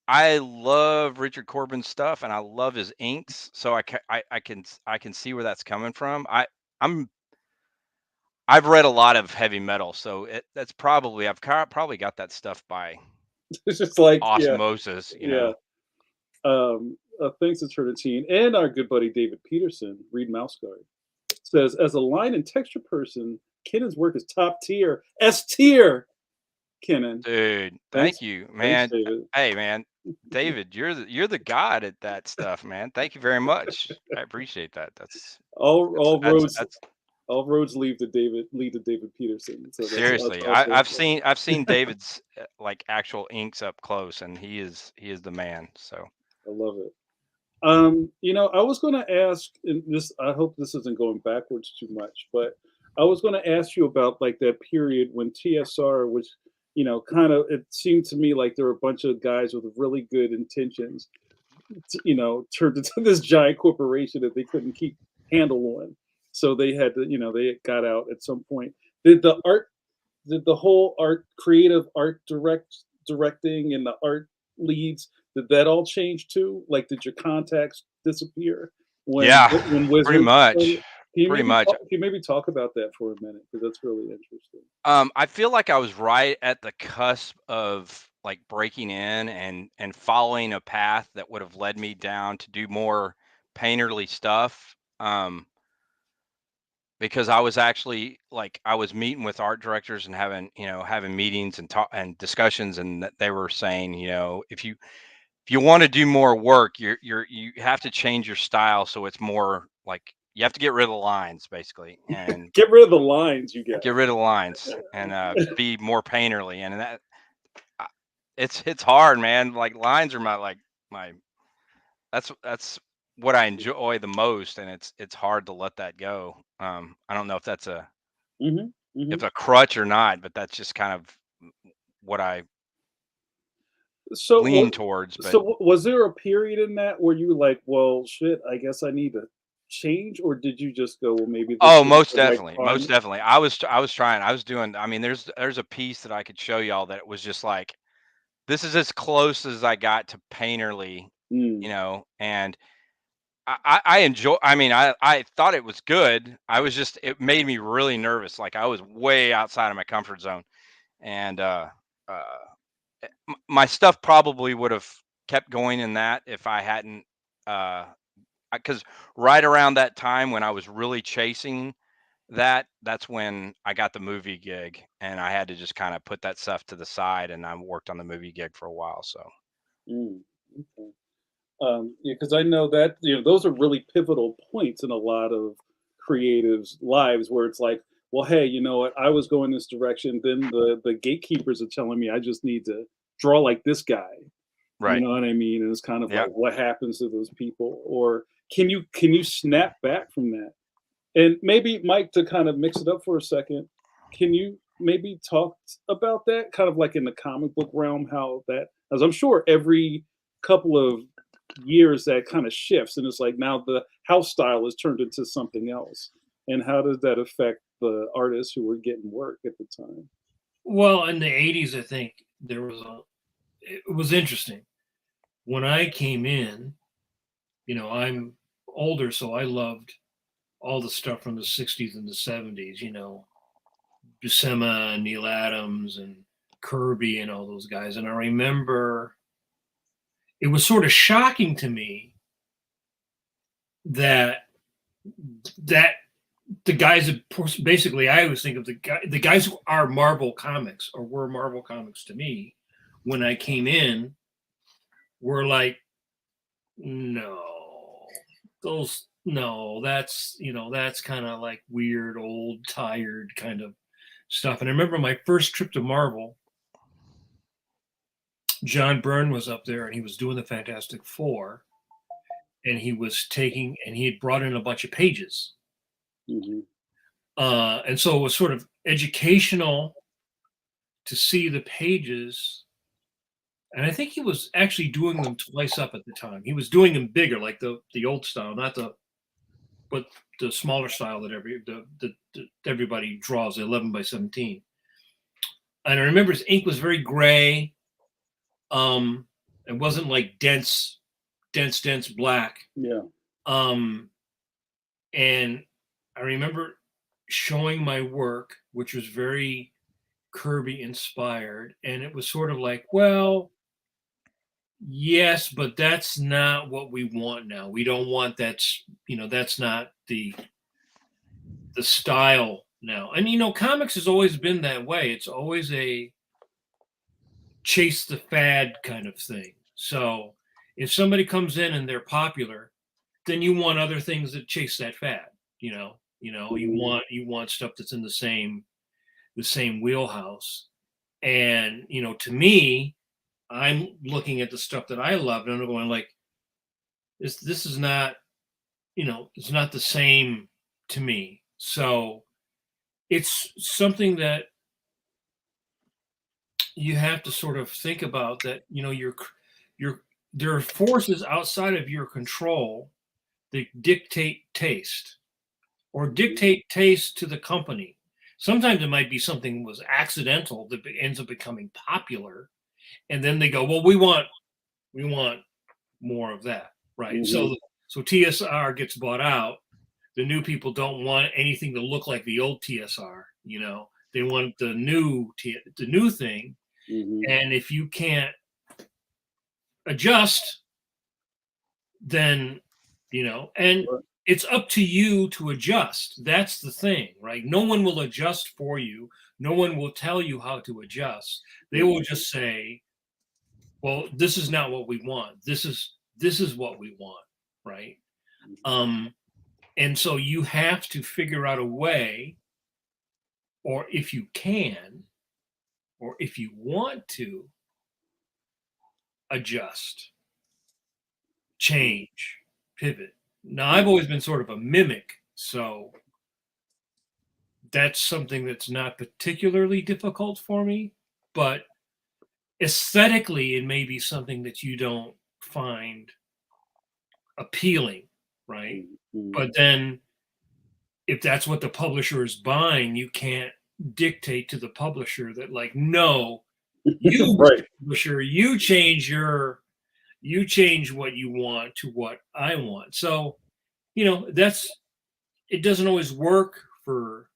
[SPEAKER 4] I love Richard Corbin's stuff and I love his inks, so I can see where that's coming from. I've read a lot of heavy metal, so that's probably probably got that stuff by
[SPEAKER 1] It's just like
[SPEAKER 4] osmosis, you know.
[SPEAKER 1] Thanks to Trinitine and our good buddy David Peterson, Reed Mouseguard, says, as a line and texture person, Kennon's work is top tier. S tier, Kennon.
[SPEAKER 4] Dude,
[SPEAKER 1] Thanks,
[SPEAKER 4] thank you, man.
[SPEAKER 1] Thanks, David.
[SPEAKER 4] Hey, man, David, you're the god at that stuff, man. Thank you very much. I appreciate that.
[SPEAKER 1] All roads lead to David Peterson. So
[SPEAKER 4] seriously, I've seen David's like actual inks up close, and he is the man. So
[SPEAKER 1] I love it. I was going to ask, and this, I hope this isn't going backwards too much, but I was going to ask you about like that period when TSR was, kind of, it seemed to me like there were a bunch of guys with really good intentions, turned into this giant corporation that they couldn't keep handle on. So they had to, they got out at some point. Did the whole creative art directing and the art leads, did that all change too? Like, did your contacts disappear when Wizards?
[SPEAKER 4] pretty much.
[SPEAKER 1] Can you maybe talk about that for a minute, because that's really interesting.
[SPEAKER 4] I feel like I was right at the cusp of like breaking in and following a path that would have led me down to do more painterly stuff. because I was actually like I was meeting with art directors and having meetings and talk and discussions, and they were saying, if you want to do more work, you have to change your style so it's more like you have to get rid of the lines basically, and
[SPEAKER 1] Get rid of the lines, you guys.
[SPEAKER 4] get rid of the lines and be more painterly, and that uh, it's hard, man. Like lines are my that's what I enjoy the most, and it's hard to let that go. I don't know if that's
[SPEAKER 1] Hmm. Hmm.
[SPEAKER 4] a crutch or not, but that's just kind of what I
[SPEAKER 1] So
[SPEAKER 4] lean towards. But
[SPEAKER 1] was there a period in that where you were like, well, shit, I guess I need to change, or did you just go, well, maybe this
[SPEAKER 4] oh,
[SPEAKER 1] is
[SPEAKER 4] most
[SPEAKER 1] the right
[SPEAKER 4] definitely, most
[SPEAKER 1] time?
[SPEAKER 4] definitely. I was trying. I was doing. I mean, there's a piece that I could show y'all that was just like this is as close as I got to painterly,
[SPEAKER 1] Mm,
[SPEAKER 4] and I enjoy. I mean, I thought it was good. It made me really nervous. Like I was way outside of my comfort zone, and uh, my stuff probably would have kept going in that if I hadn't, because right around that time when I was really chasing that's when I got the movie gig, and I had to just kind of put that stuff to the side, and I worked on the movie gig for a while. So
[SPEAKER 1] mm, okay. Yeah, because I know that those are really pivotal points in a lot of creatives' lives where it's like, well, hey, you know what? I was going this direction. Then the gatekeepers are telling me I just need to draw like this guy. You
[SPEAKER 4] right,
[SPEAKER 1] know what I mean? And it's kind of
[SPEAKER 4] yeah.
[SPEAKER 1] like, what happens to those people? Or can you snap back from that? And maybe Mike, to kind of mix it up for a second, can you maybe talk about that, kind of like in the comic book realm, how that, as I'm sure every couple of years that kind of shifts, and it's like now the house style is turned into something else, and how does that affect the artists who were getting work at the time?
[SPEAKER 2] Well, in the 80s, I think there was it was interesting. When I came in, I'm older, so I loved all the stuff from the 60s and the 70s, Buscema and Neil Adams and Kirby and all those guys. And I remember it was sort of shocking to me that that the guys that basically I always think of the guys who are Marvel Comics or were Marvel Comics to me when I came in were like, no, that's kind of like weird, old, tired kind of stuff. And I remember my first trip to Marvel, John Byrne was up there and he was doing the Fantastic Four, and he had brought in a bunch of pages.
[SPEAKER 1] Hmm.
[SPEAKER 2] And so it was sort of educational to see the pages. And I think he was actually doing them twice up at the time. He was doing them bigger, like the old style, but the smaller style that everybody draws, 11 by 17. And I remember his ink was very gray. It wasn't like dense black.
[SPEAKER 1] Yeah.
[SPEAKER 2] And I remember showing my work, which was very Kirby inspired, and it was sort of like, well, yes, but that's not what we want now. We don't want that's not the style now. And comics has always been that way. It's always a chase the fad kind of thing. So if somebody comes in and they're popular, then you want other things that chase that fad.
[SPEAKER 1] Mhm.
[SPEAKER 2] You want stuff that's in the same wheelhouse. And to me, I'm looking at the stuff that I love, and I'm going like, this is not, it's not the same to me. So it's something that you have to sort of think about, that you're there are forces outside of your control that dictate taste, or
[SPEAKER 1] Mhm.
[SPEAKER 2] dictate taste to the company. Sometimes it might be something that was accidental that ends up becoming popular, and then they go, well, we want more of that, right?
[SPEAKER 1] Mhm.
[SPEAKER 2] So TSR gets bought out. The new people don't want anything to look like the old TSR. They want the new thing,
[SPEAKER 1] Mhm.
[SPEAKER 2] and if you can't adjust, then and
[SPEAKER 1] Right.
[SPEAKER 2] it's up to you to adjust. That's the thing, right? No one will adjust for you. No one will tell you how to adjust. They will just say, well, this is not what we want. This is what we want, right? And so you have to figure out a way, or if you can, or if you want to, adjust, change, pivot. Now, I've always been sort of a mimic, so that's something that's not particularly difficult for me, but aesthetically, it may be something that you don't find appealing, right? But then if that's what the publisher is buying, you can't dictate to the publisher that, like, no, you
[SPEAKER 1] Right.
[SPEAKER 2] publisher, you change what you want to what I want. So, you know, it doesn't always work for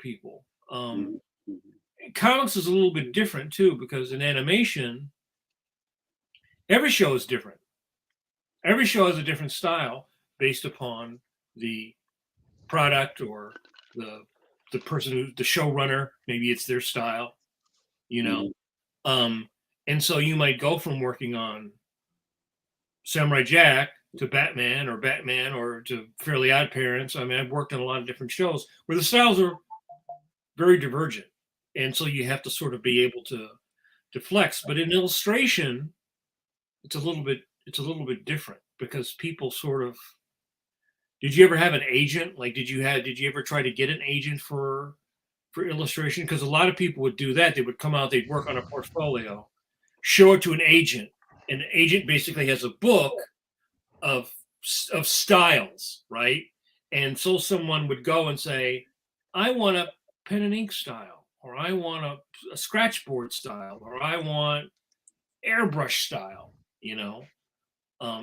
[SPEAKER 2] people. Comics is a little bit different too, because in animation, every show is different. Every show has a different style based upon the product or the person who the showrunner. Maybe it's their style, you know. And so you might go from working on Samurai Jack to Batman or to Fairly Odd Parents. I mean, I've worked on a lot of different shows where the styles are very divergent, and so you have to sort of be able to flex. But in illustration, it's a little bit different, because people sort of. Did you ever have an agent? Like, did you ever try to get an agent for illustration? Because a lot of people would do that. They would come out, they'd work on a portfolio, show it to an agent, and the agent basically has a book of styles, right? And so someone would go and say, I want a pen and ink style, or I want a scratchboard style, or I want airbrush style, you know.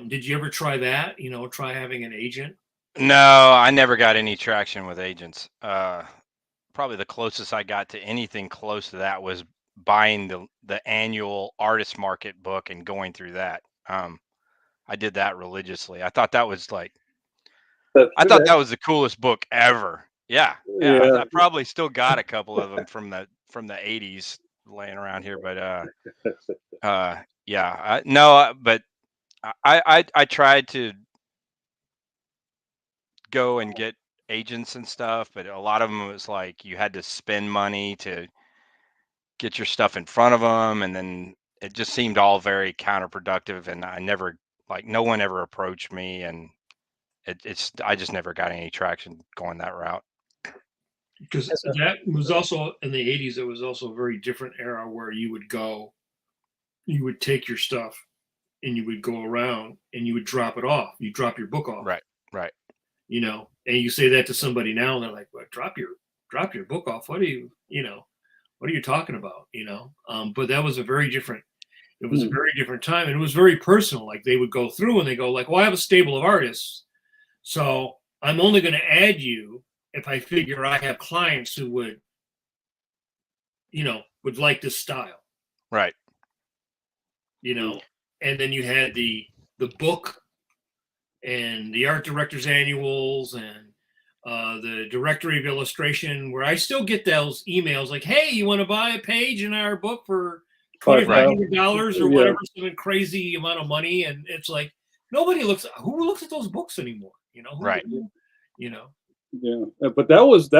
[SPEAKER 2] Did you ever try that? You know, try having an agent?
[SPEAKER 4] No, I never got any traction with agents. Probably the closest I got to anything close to that was buying the annual artist market book and going through that. I did that religiously. I thought that was like, I thought that was the coolest book ever. Yeah. I probably still got a couple of them from the 80s laying around here, but yeah, but I tried to go and get agents and stuff, but a lot of them was like you had to spend money to get your stuff in front of them, and then it just seemed all very counterproductive, and I never, like, no one ever approached me, and I just never got any traction going that route.
[SPEAKER 2] Because that was also in the 80s. It was also a very different era where you would take your stuff and you would go around and you would drop it off. You drop your book off.
[SPEAKER 4] Right.
[SPEAKER 2] You know, and you say that to somebody now, and they're like, "What? Drop your book off? What are you talking about?" You know. But that was a very different. It was a very different time, and it was very personal. Like, they would go through and they go like, "Well, I have a stable of artists, so I'm only going to add you if I figure I have clients who would like this style."
[SPEAKER 4] Right.
[SPEAKER 2] You know, and then you had the book and the art directors annuals and the directory of illustration, where I still get those emails like, "Hey, you want to buy a page in our book for $2,500 or whatever, some crazy amount of money?" And it's like, who looks at those books anymore? You know,
[SPEAKER 4] right?
[SPEAKER 2] You know.
[SPEAKER 1] Yeah, but that was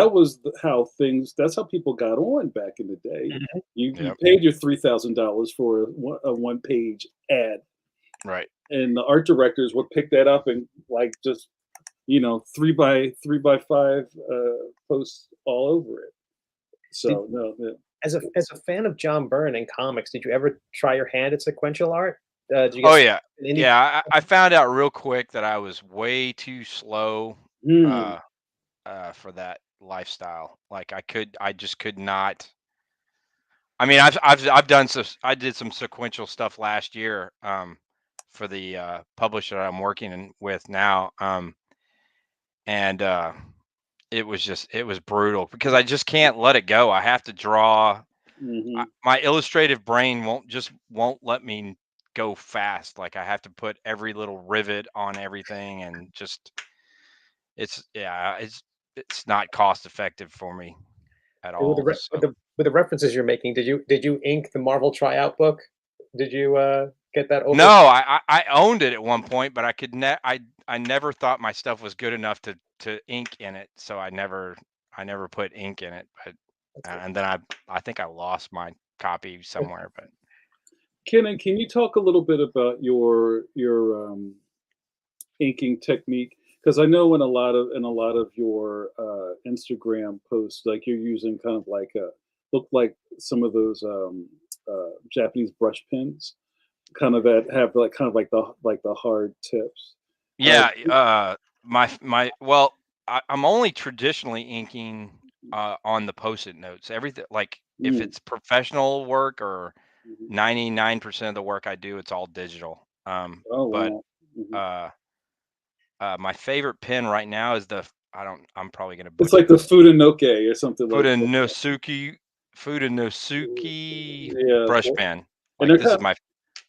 [SPEAKER 1] how things. That's how people got on back in the day. You paid your $3,000 for a one-page ad,
[SPEAKER 4] right?
[SPEAKER 1] And the art directors would pick that up and, like, just 3x5 posts all over it. So
[SPEAKER 3] As a fan of John Byrne and comics, did you ever try your hand at sequential art?
[SPEAKER 4] I found out real quick that I was way too slow for that lifestyle. Like, I just could not. I mean, I did some sequential stuff last year for the publisher that I'm working with now, and it was brutal because I just can't let it go. I have to draw. My illustrative brain won't let me go fast. Like I have to put every little rivet on everything, and just it's not cost effective for me at
[SPEAKER 3] And with
[SPEAKER 4] all. So
[SPEAKER 3] with the references you're making, did you ink the Marvel tryout book? Did you get that over?
[SPEAKER 4] no, I owned it at one point, but I never thought my stuff was good enough to ink in it, so I never put ink in it. But and then I think I lost my copy somewhere. But
[SPEAKER 1] Kennon, can you talk a little bit about your inking technique? Because I know in a lot of your Instagram posts, like you're using kind of like look like some of those Japanese brush pens, kind of that have like kind of like the hard tips. Uh,
[SPEAKER 4] yeah, well, I'm only traditionally inking on the post-it notes. Everything, like if
[SPEAKER 1] mm,
[SPEAKER 4] it's professional work or
[SPEAKER 1] mhm.
[SPEAKER 4] 99% of the work I do, it's all digital.
[SPEAKER 1] Oh
[SPEAKER 4] But
[SPEAKER 1] wow. Hmm.
[SPEAKER 4] uh, my favorite pen right now is I'm probably gonna
[SPEAKER 1] It's
[SPEAKER 4] butcher
[SPEAKER 1] like the
[SPEAKER 4] this.
[SPEAKER 1] Fudenoke or something like that.
[SPEAKER 4] Fudenosuke Fudenosuke
[SPEAKER 1] Yeah,
[SPEAKER 4] brush pen.
[SPEAKER 1] and
[SPEAKER 4] Like
[SPEAKER 1] they're
[SPEAKER 4] this
[SPEAKER 1] kind
[SPEAKER 4] is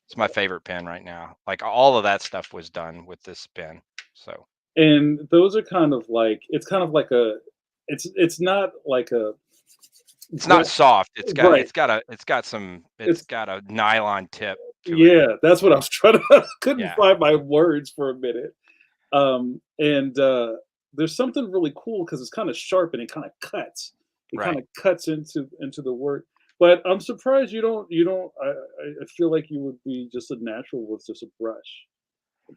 [SPEAKER 4] it's my favorite pen right now. Like all of that stuff was done with this pen. So
[SPEAKER 1] and those are kind of like it's kind of like a it's not like a
[SPEAKER 4] it's not
[SPEAKER 1] brush,
[SPEAKER 4] soft.
[SPEAKER 1] right?
[SPEAKER 4] It's
[SPEAKER 1] It's
[SPEAKER 4] got a nylon tip to it.
[SPEAKER 1] yeah, that's what I was trying to couldn't
[SPEAKER 4] Yeah.
[SPEAKER 1] find my words for a minute. And there's something really cool because it's kind of sharp and it kind of cuts. It kind
[SPEAKER 4] Right.
[SPEAKER 1] of cuts into the work. But I'm surprised you don't. I feel like you would be just a natural with just a brush,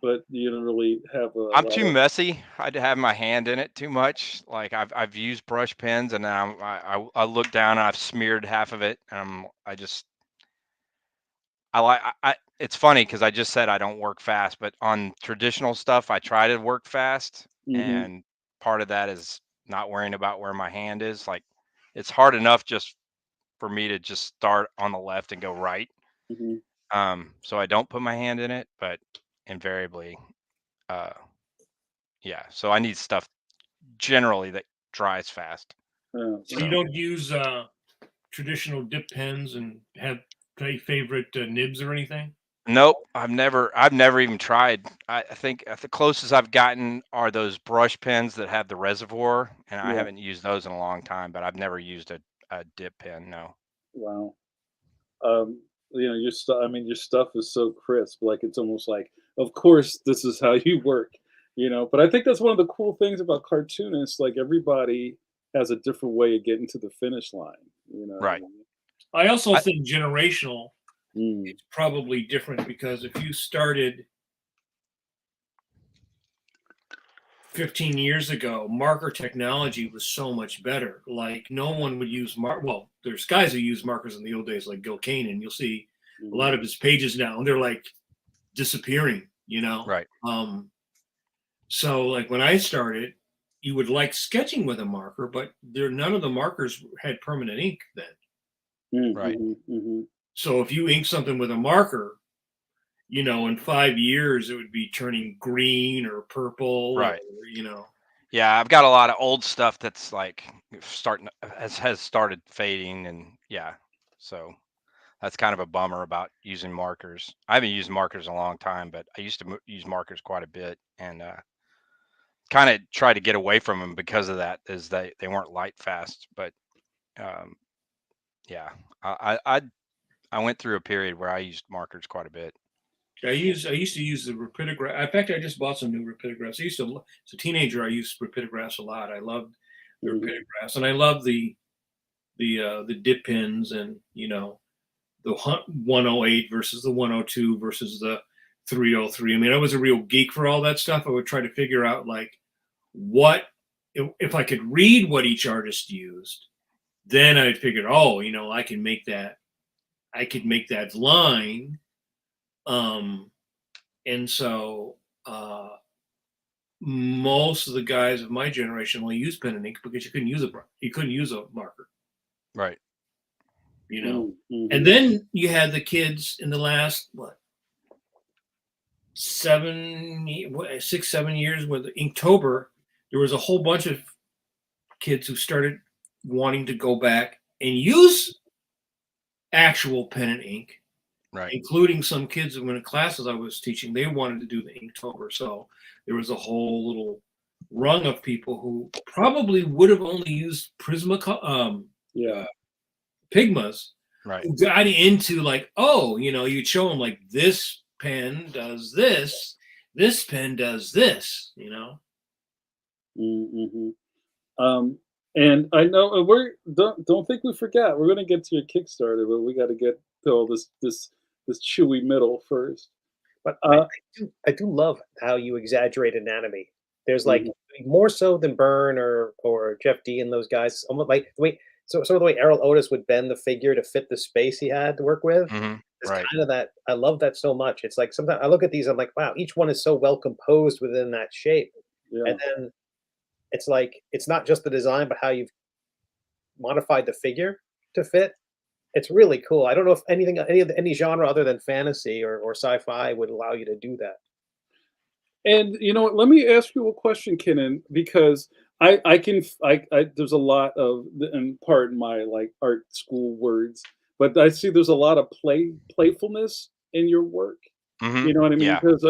[SPEAKER 1] but you don't really have a
[SPEAKER 4] I'm
[SPEAKER 1] lot
[SPEAKER 4] too
[SPEAKER 1] of.
[SPEAKER 4] messy. I'd have my hand in it too much. Like I've used brush pens and then I look down and I've smeared half of it. I just I like it's funny because I just said I don't work fast, but on traditional stuff I try to work fast,
[SPEAKER 1] Hmm.
[SPEAKER 4] and part of that is not worrying about where my hand is. Like it's hard enough just for me to just start on the left and go right.
[SPEAKER 1] Hmm.
[SPEAKER 4] So I don't put my hand in it, but invariably, uh, yeah. So I need stuff generally that dries fast.
[SPEAKER 1] Yeah,
[SPEAKER 2] So you
[SPEAKER 4] So
[SPEAKER 2] don't use traditional dip pens and have any favorite nibs or anything?
[SPEAKER 4] nope, I've never even tried. I think the closest I've gotten are those brush pens that have the reservoir, and I
[SPEAKER 1] yeah.
[SPEAKER 4] haven't used those in a long time. But I've never used a dip pen. No.
[SPEAKER 1] Wow. Your stuff. I mean, your stuff is so crisp. Like it's almost like, of course, this is how you work. But I think that's one of the cool things about cartoonists. Like everybody has a different way of getting to the finish line. You
[SPEAKER 4] Right.
[SPEAKER 1] know.
[SPEAKER 2] I also
[SPEAKER 4] I,
[SPEAKER 2] think generational
[SPEAKER 1] Mm,
[SPEAKER 2] it's probably different because if you started 15 years ago, marker technology was so much better. Like no one would use well, there's guys who use markers in the old days, like Gil Kane, and you'll see a
[SPEAKER 1] mhm.
[SPEAKER 2] lot of his pages now, and they're like disappearing.
[SPEAKER 4] right.
[SPEAKER 2] So like when I started, you would like sketching with a marker, but none of the markers had permanent ink then.
[SPEAKER 1] Mm,
[SPEAKER 4] Right.
[SPEAKER 1] mhm, mhm.
[SPEAKER 2] So if you ink something with a marker, in 5 years it would be turning green or purple or
[SPEAKER 4] Right.
[SPEAKER 2] you know.
[SPEAKER 4] Yeah, I've got a lot of old stuff that's like starting has started fading, and yeah, so that's kind of a bummer about using markers. I haven't used markers in a long time, but I used to use markers quite a bit, and kind of try to get away from them because of that. Is they weren't light fast, but um, yeah, I I went through a period where I used markers quite a bit.
[SPEAKER 2] I used to use the rapidograph. In fact, I just bought some new rapidographs. As a teenager, I used rapidographs a lot. I loved the
[SPEAKER 1] Mhm.
[SPEAKER 2] rapidographs, and I love the dip pins, and the 108 versus the 102 versus the 303. I mean, I was a real geek for all that stuff. I would try to figure out like what if I could read what each artist used, then I'd figure, oh, I can make that. I could make that line. Um, and so most of the guys of my generation only use pen and ink because you couldn't use a marker,
[SPEAKER 4] Right.
[SPEAKER 2] you know.
[SPEAKER 1] Mm,
[SPEAKER 2] And
[SPEAKER 1] mhm.
[SPEAKER 2] then you had the kids in the last 6, 7 years with Inktober. There was a whole bunch of kids who started wanting to go back and use actual pen and ink
[SPEAKER 4] Right.
[SPEAKER 2] including some kids in the classes I was teaching. They wanted to do the Inktober, so there was a whole little rung of people who probably would have only used Pigmas,
[SPEAKER 4] Right.
[SPEAKER 2] who got into like, oh, you'd show them like this pen does this pen does this,
[SPEAKER 1] Mm-hmm. And I know we're don't think we forgot. We're going to get to your Kickstarter, but we got to get to all this chewy middle first.
[SPEAKER 3] But I do love how you exaggerate anatomy. There's like
[SPEAKER 1] Mhm.
[SPEAKER 3] more so than Byrne or Jeff D and those guys. Almost like the way some of the way Errol Otis would bend the figure to fit the space he had to work with. It's
[SPEAKER 4] Right.
[SPEAKER 3] kind of that. I love that so much. It's like sometimes I look at these, I'm like, wow, each one is so well composed within that shape.
[SPEAKER 1] Yeah.
[SPEAKER 3] And then it's like it's not just the design, but how you've modified the figure to fit. It's really cool. I don't know if any genre other than fantasy or sci-fi would allow you to do that.
[SPEAKER 1] And you know what? Let me ask you a question, Kenan, because I there's a lot of, and pardon my like art school words, but I see there's a lot of playfulness in your work. You know what I mean?
[SPEAKER 4] Yeah.
[SPEAKER 1] Because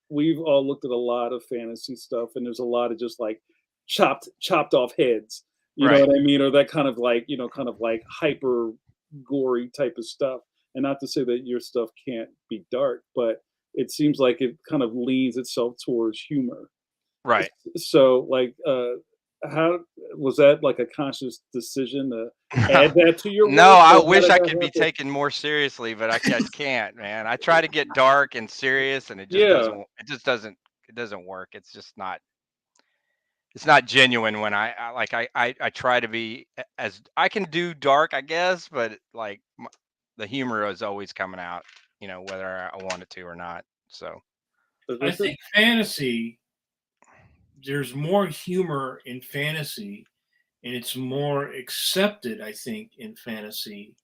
[SPEAKER 1] we've all looked at a lot of fantasy stuff, and there's a lot of just like chopped off heads. You know
[SPEAKER 4] Right.
[SPEAKER 1] what I mean? Or that kind of like kind of like hyper gory type of stuff. And not to say that your stuff can't be dark, but it seems like it kind of leans itself towards humor.
[SPEAKER 4] Right.
[SPEAKER 1] So, like, how was that like a conscious decision to add that to your
[SPEAKER 4] No,
[SPEAKER 1] work?
[SPEAKER 4] I
[SPEAKER 1] Or how
[SPEAKER 4] wish
[SPEAKER 1] did
[SPEAKER 4] I
[SPEAKER 1] that
[SPEAKER 4] could be
[SPEAKER 1] happen?
[SPEAKER 4] taken more seriously, but I just can't, man. I try to get dark and serious, and it just
[SPEAKER 1] Yeah,
[SPEAKER 4] doesn't. It doesn't work. It's just not. It's not genuine when I try to be as I can do dark, I guess, but like the humor is always coming out, whether I want it to or not. So
[SPEAKER 2] I
[SPEAKER 1] this is
[SPEAKER 2] think fantasy, there's more humor in fantasy, and it's more accepted, I think, in fantasy,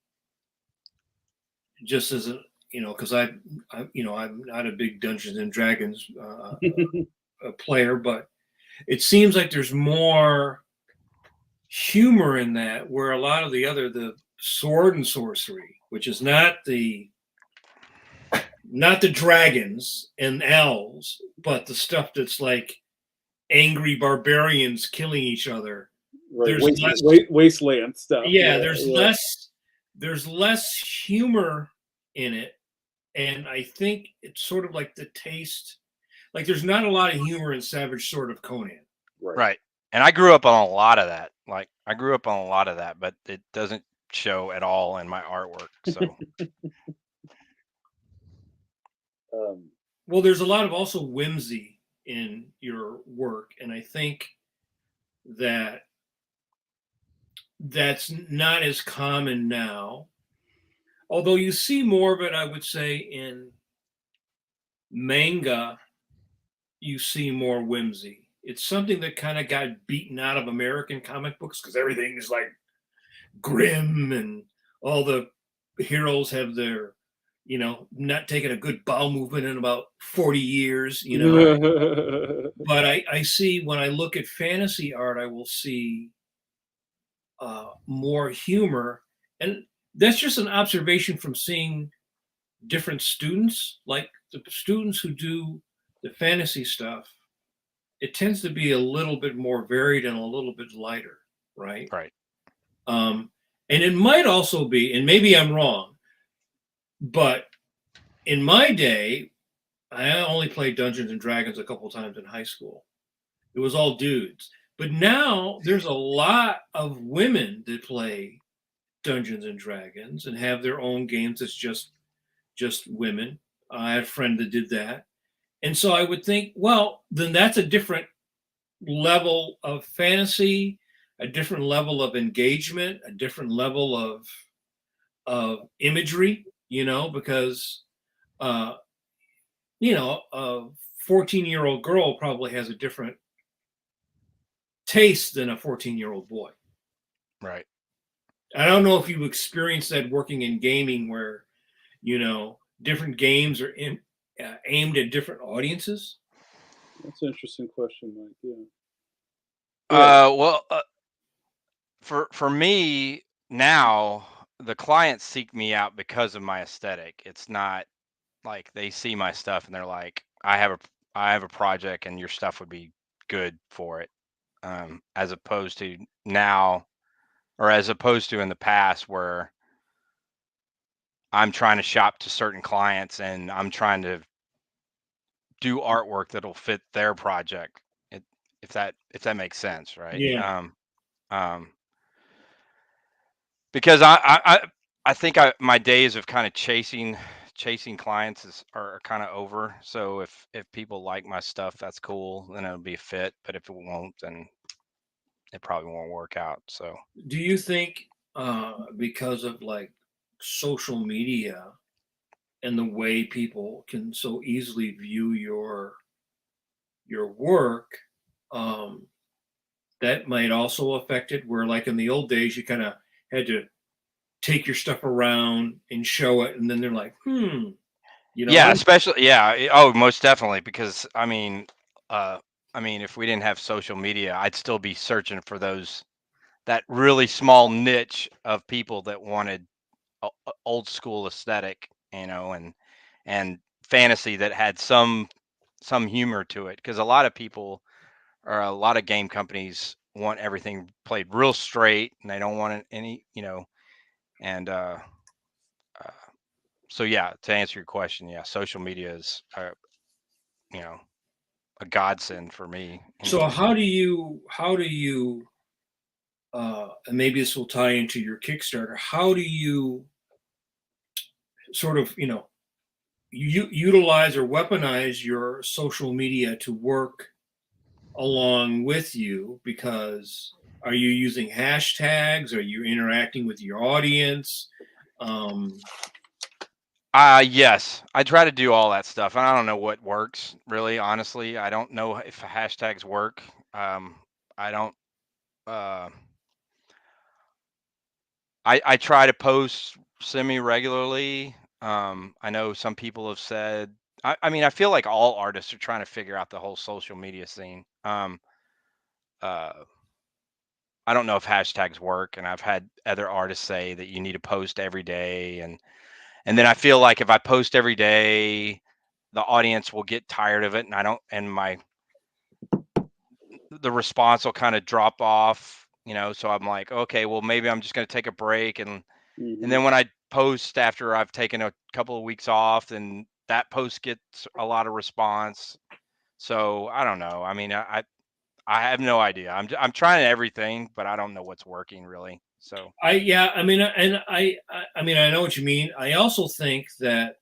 [SPEAKER 2] just as because I'm not a big Dungeons and Dragons player, but it seems like there's more humor in that, where a lot of the sword and sorcery, which is not the dragons and elves, but the stuff that's like angry barbarians killing each other.
[SPEAKER 1] right.
[SPEAKER 2] There's less,
[SPEAKER 1] Wasteland stuff.
[SPEAKER 2] yeah,
[SPEAKER 1] Yeah, yeah.
[SPEAKER 2] there's less humor in it, and I think it's sort of like the taste. Like there's not a lot of humor in Savage Sword of Conan.
[SPEAKER 1] Right.
[SPEAKER 4] right, and I grew up on a lot of that. Like I grew up on a lot of that, but it doesn't show at all in my artwork. So
[SPEAKER 1] Um,
[SPEAKER 2] Well, there's a lot of also whimsy in your work, and I think that that's not as common now. Although you see more of it, I would say, in manga, you see more whimsy. It's something that kind of got beaten out of American comic books because everything is like grim and all the heroes have their, not taking a good bowel movement in about 40 years, But I see when I look at fantasy art, I will see more humor. And that's just an observation from seeing different students, like the students who do the fantasy stuff. It tends to be a little bit more varied and a little bit lighter, right?
[SPEAKER 4] right,
[SPEAKER 2] And it might also be, and maybe I'm wrong, but in my day, I only played Dungeons and Dragons a couple times in high school. It was all dudes. But now there's a lot of women that play Dungeons and Dragons and have their own games that's just women. I had a friend that did that. And so I would think, well, then that's a different level of fantasy, a different level of engagement, a different level of imagery, because uh, a 14-year-old girl probably has a different taste than a 14-year-old boy.
[SPEAKER 4] right.
[SPEAKER 2] I don't know if you've experienced that working in gaming where, different games are aimed at different audiences.
[SPEAKER 1] that's an interesting question, Mike. Yeah. Yeah.
[SPEAKER 4] Well, for me now, the clients seek me out because of my aesthetic. It's not like they see my stuff and they're like, I have a project and your stuff would be good for it. As opposed to now, or as opposed to in the past where I'm trying to shop to certain clients and I'm trying to do artwork that'll fit their project. It, if that makes sense, right?
[SPEAKER 2] Yeah.
[SPEAKER 4] Um, because I think my days of kind of chasing clients are kind of over. So if people like my stuff, that's cool, then it'll be a fit. But if it won't, then it probably won't work out. So
[SPEAKER 2] Do you think because of like social media and the way people can so easily view your work, um, that might also affect it? Where like in the old days, you kind of had to take your stuff around and show it, and then they're like,
[SPEAKER 4] yeah,
[SPEAKER 2] I'm
[SPEAKER 4] especially oh, most definitely, because if we didn't have social media, I'd still be searching for that really small niche of people that wanted old school aesthetic, and fantasy that had some humor to it, because a lot of people, or a lot of game companies, want everything played real straight and they don't want any, and uh so yeah, to answer your question, yeah, social media is you know a godsend for me
[SPEAKER 2] So
[SPEAKER 4] anyway.
[SPEAKER 2] how do you and maybe this will tie into your Kickstarter, how do you sort of, you utilize or weaponize your social media to work along with you? Because are you using hashtags? Are you interacting with your audience? Um,
[SPEAKER 4] Yes, I try to do all that stuff. I don't know what works, really, honestly. I don't know if hashtags work. I don't. Uh, I try to post semi regularly. I know some people have said. I feel like all artists are trying to figure out the whole social media scene. Uh, I don't know if hashtags work, and I've had other artists say that you need to post every day, and then I feel like if I post every day, the audience will get tired of it, and I don't, and the response will kind of drop off, so I'm like, okay, well, maybe I'm just going to take a break, and
[SPEAKER 1] Hmm.
[SPEAKER 4] then when I post after I've taken a couple of weeks off, then that post gets a lot of response. So I don't know. I mean, I have no idea. I'm trying everything, but I don't know what's working really. So
[SPEAKER 2] yeah, I mean, and I know what you mean. I also think that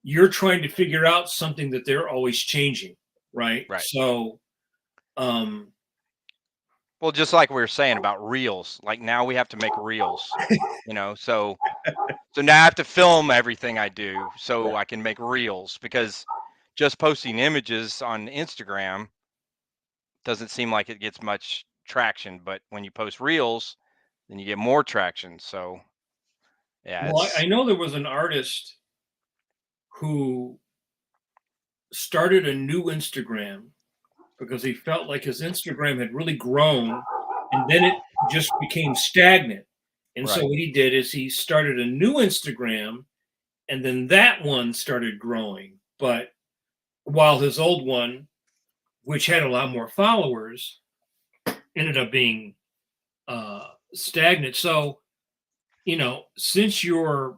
[SPEAKER 2] you're trying to figure out something that they're always changing, right?
[SPEAKER 4] right.
[SPEAKER 2] So, um,
[SPEAKER 4] Well, just like we were saying about reels, like now we have to make reels, so now I have to film everything I do so I can make reels, because just posting images on Instagram doesn't seem like it gets much traction, but when you post reels, then you get more traction. So yeah,
[SPEAKER 2] well, I know there was an artist who started a new Instagram because he felt like his Instagram had really grown and then it just became stagnant. And so
[SPEAKER 4] right.
[SPEAKER 2] what he did is he started a new Instagram and then that one started growing. But while his old one, which had a lot more followers, ended up being stagnant. So, since you're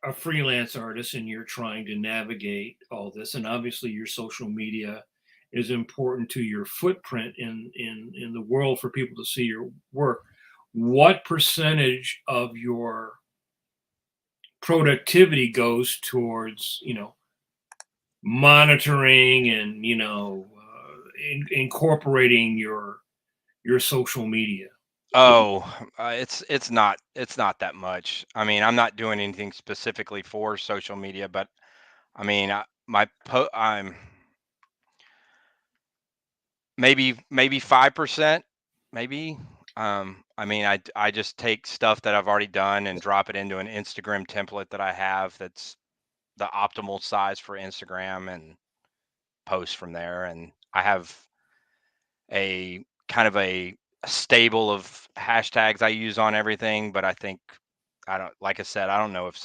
[SPEAKER 2] a freelance artist and you're trying to navigate all this, and obviously your social media is important to your footprint in the world for people to see your work, what percentage of your productivity goes towards monitoring and incorporating your social media?
[SPEAKER 4] Oh, it's not that much. I mean, I'm not doing anything specifically for social media, but I mean, I'm maybe 5%, maybe. I mean, I just take stuff that I've already done and drop it into an Instagram template that I have that's the optimal size for Instagram, and post from there. And I have a kind of a stable of hashtags I use on everything, but I think I don't, like I said, I don't know if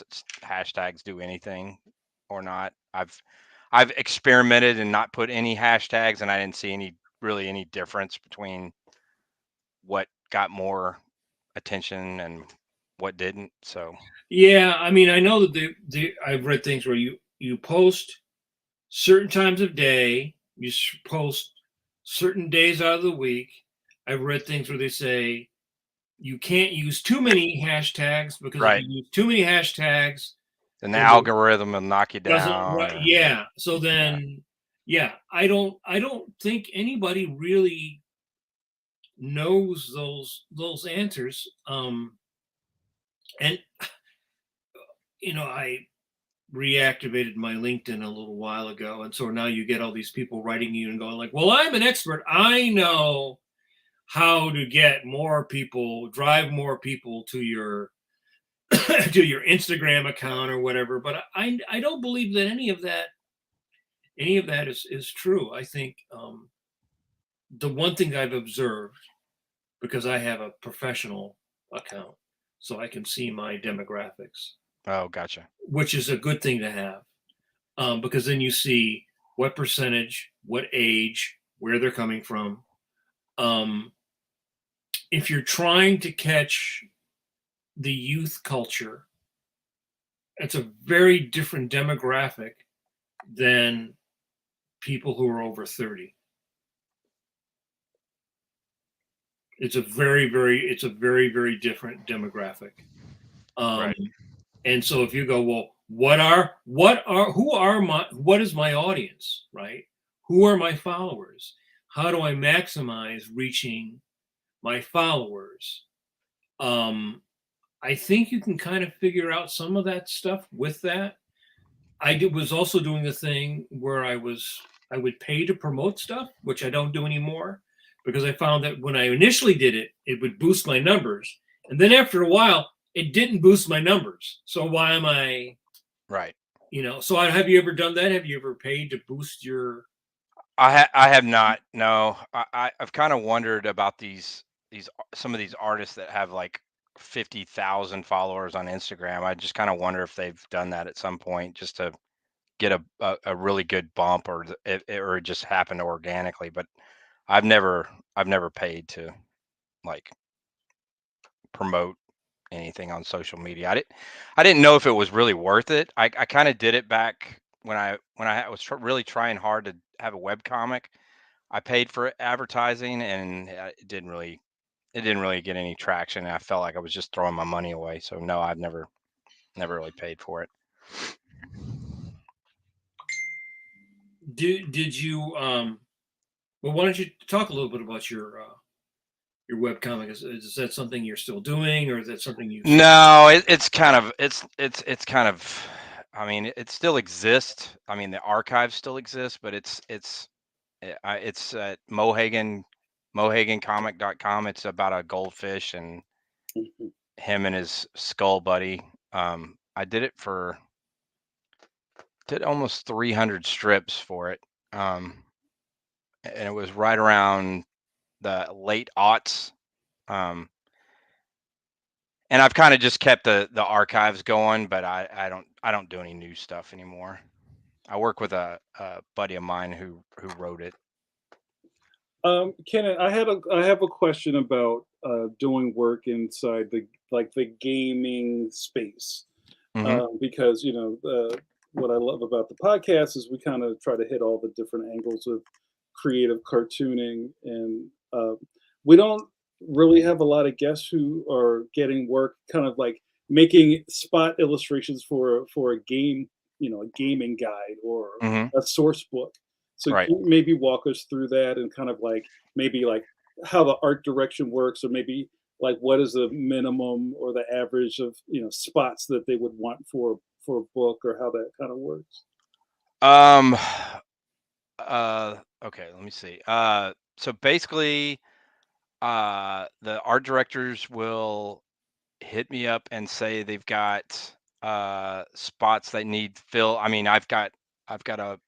[SPEAKER 4] hashtags do anything or not. I've experimented and not put any hashtags, and I didn't see any difference between what got more attention and what didn't. So
[SPEAKER 2] Yeah, I mean, I know that I've read things where you post certain times of day, you post certain days out of the week. I've read things where they say you can't use too many hashtags because if
[SPEAKER 4] right,
[SPEAKER 2] you use too many hashtags,
[SPEAKER 4] then the
[SPEAKER 2] it will-
[SPEAKER 4] algorithm will knock you
[SPEAKER 2] doesn't
[SPEAKER 4] down.
[SPEAKER 2] right. Yeah. So then, yeah, I don't think anybody really knows those answers. And I reactivated my LinkedIn a little while ago, and so now you get all these people writing you and going like, "Well, I'm an expert. I know how to get more people, drive more people to your to your Instagram account or whatever." But I don't believe that any of that is true. I think the one thing I've observed, because I have a professional account, so I can see my demographics,
[SPEAKER 4] Oh, gotcha.
[SPEAKER 2] which is a good thing to have. Because then you see what percentage, what age, where they're coming from. If you're trying to catch the youth culture, it's a very different demographic than people who are over 30. It's a very, very different demographic.
[SPEAKER 4] Right.
[SPEAKER 2] And so if you go, well, what is my audience, right? Who are my followers? How do I maximize reaching my followers? I think you can kind of figure out some of that stuff with that. Was also doing a thing where I would pay to promote stuff, which I don't do anymore, because I found that when I initially did it, it would boost my numbers. And then after a while, it didn't boost my numbers. So why am I,
[SPEAKER 4] Right.
[SPEAKER 2] so have you ever done that? Have you ever paid to boost your?
[SPEAKER 4] I have not. No, I've kind of wondered about some of these artists that have like 50,000 followers on Instagram. I just kind of wonder if they've done that at some point just to get a really good bump, or or it just happened organically. But I've never paid to like promote anything on social media. I didn't know if it was really worth it. I kind of did it back when I was really trying hard to have a web comic. I paid for advertising, and it didn't really get any traction. And I felt like I was just throwing my money away. So no, I've never really paid for it.
[SPEAKER 2] Did you well, why don't you talk a little bit about your webcomic? Is that something you're still doing, or is that something you?
[SPEAKER 4] No, it's kind of kind of. I mean, it still exists. I mean, the archive still exists, but it's at mohagancomic.com. It's about a goldfish and him and his skull buddy. I did almost 300 strips for it. And it was right around the late aughts. And I've kind of just kept the archives going, but I don't do any new stuff anymore. I work with a buddy of mine who wrote it.
[SPEAKER 1] Kenan, I have a question about doing work inside the gaming space,
[SPEAKER 4] Mhm.
[SPEAKER 1] because what I love about the podcast is we kind of try to hit all the different angles of creative cartooning, and we don't really have a lot of guests who are getting work, kind of like making spot illustrations for a game, a gaming guide or
[SPEAKER 4] Mhm.
[SPEAKER 1] a source book. So
[SPEAKER 4] Right.
[SPEAKER 1] can you maybe walk us through that and kind of like maybe like how the art direction works, or maybe like what is the minimum or the average of spots that they would want for a book, or how that kind of works?
[SPEAKER 4] Um. Okay. Let me see. So basically, the art directors will hit me up and say they've got spots that need fill. I mean, I've got a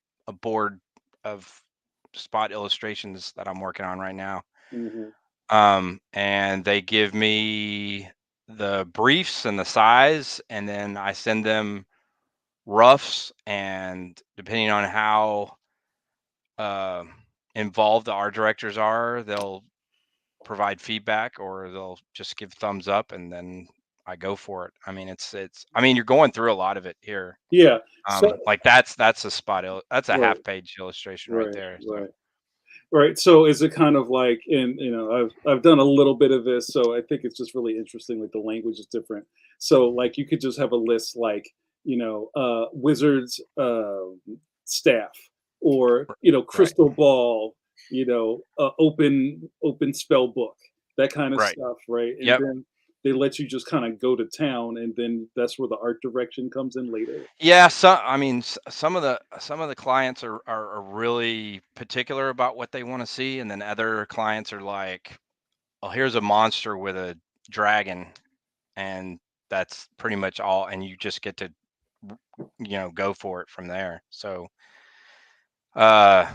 [SPEAKER 4] board of spot illustrations that I'm working on right now.
[SPEAKER 1] Hmm.
[SPEAKER 4] And they give me the briefs and the size, and then I send them roughs, and depending on how involved the art directors are, they'll provide feedback or they'll just give thumbs up, and then I go for it. I mean, it's I mean, you're going through a lot of it here.
[SPEAKER 1] Yeah. So
[SPEAKER 4] Like that's a that's a
[SPEAKER 1] right,
[SPEAKER 4] half-page illustration right there. So
[SPEAKER 1] right. Right. So is it kind of like in, I've done a little bit of this, so I think it's just really interesting. Like the language is different. So like you could just have a list like, wizards staff, or
[SPEAKER 4] right,
[SPEAKER 1] crystal ball, open spell book, that kind of
[SPEAKER 4] right.
[SPEAKER 1] stuff, right? And
[SPEAKER 4] Yep.
[SPEAKER 1] then they let you just kind of go to town, and then that's where the art direction comes in later.
[SPEAKER 4] Yeah, so I mean, some of the clients are really particular about what they want to see, and then other clients are like, "Oh, here's a monster with a dragon," and that's pretty much all, and you just get to go for it from there. So uh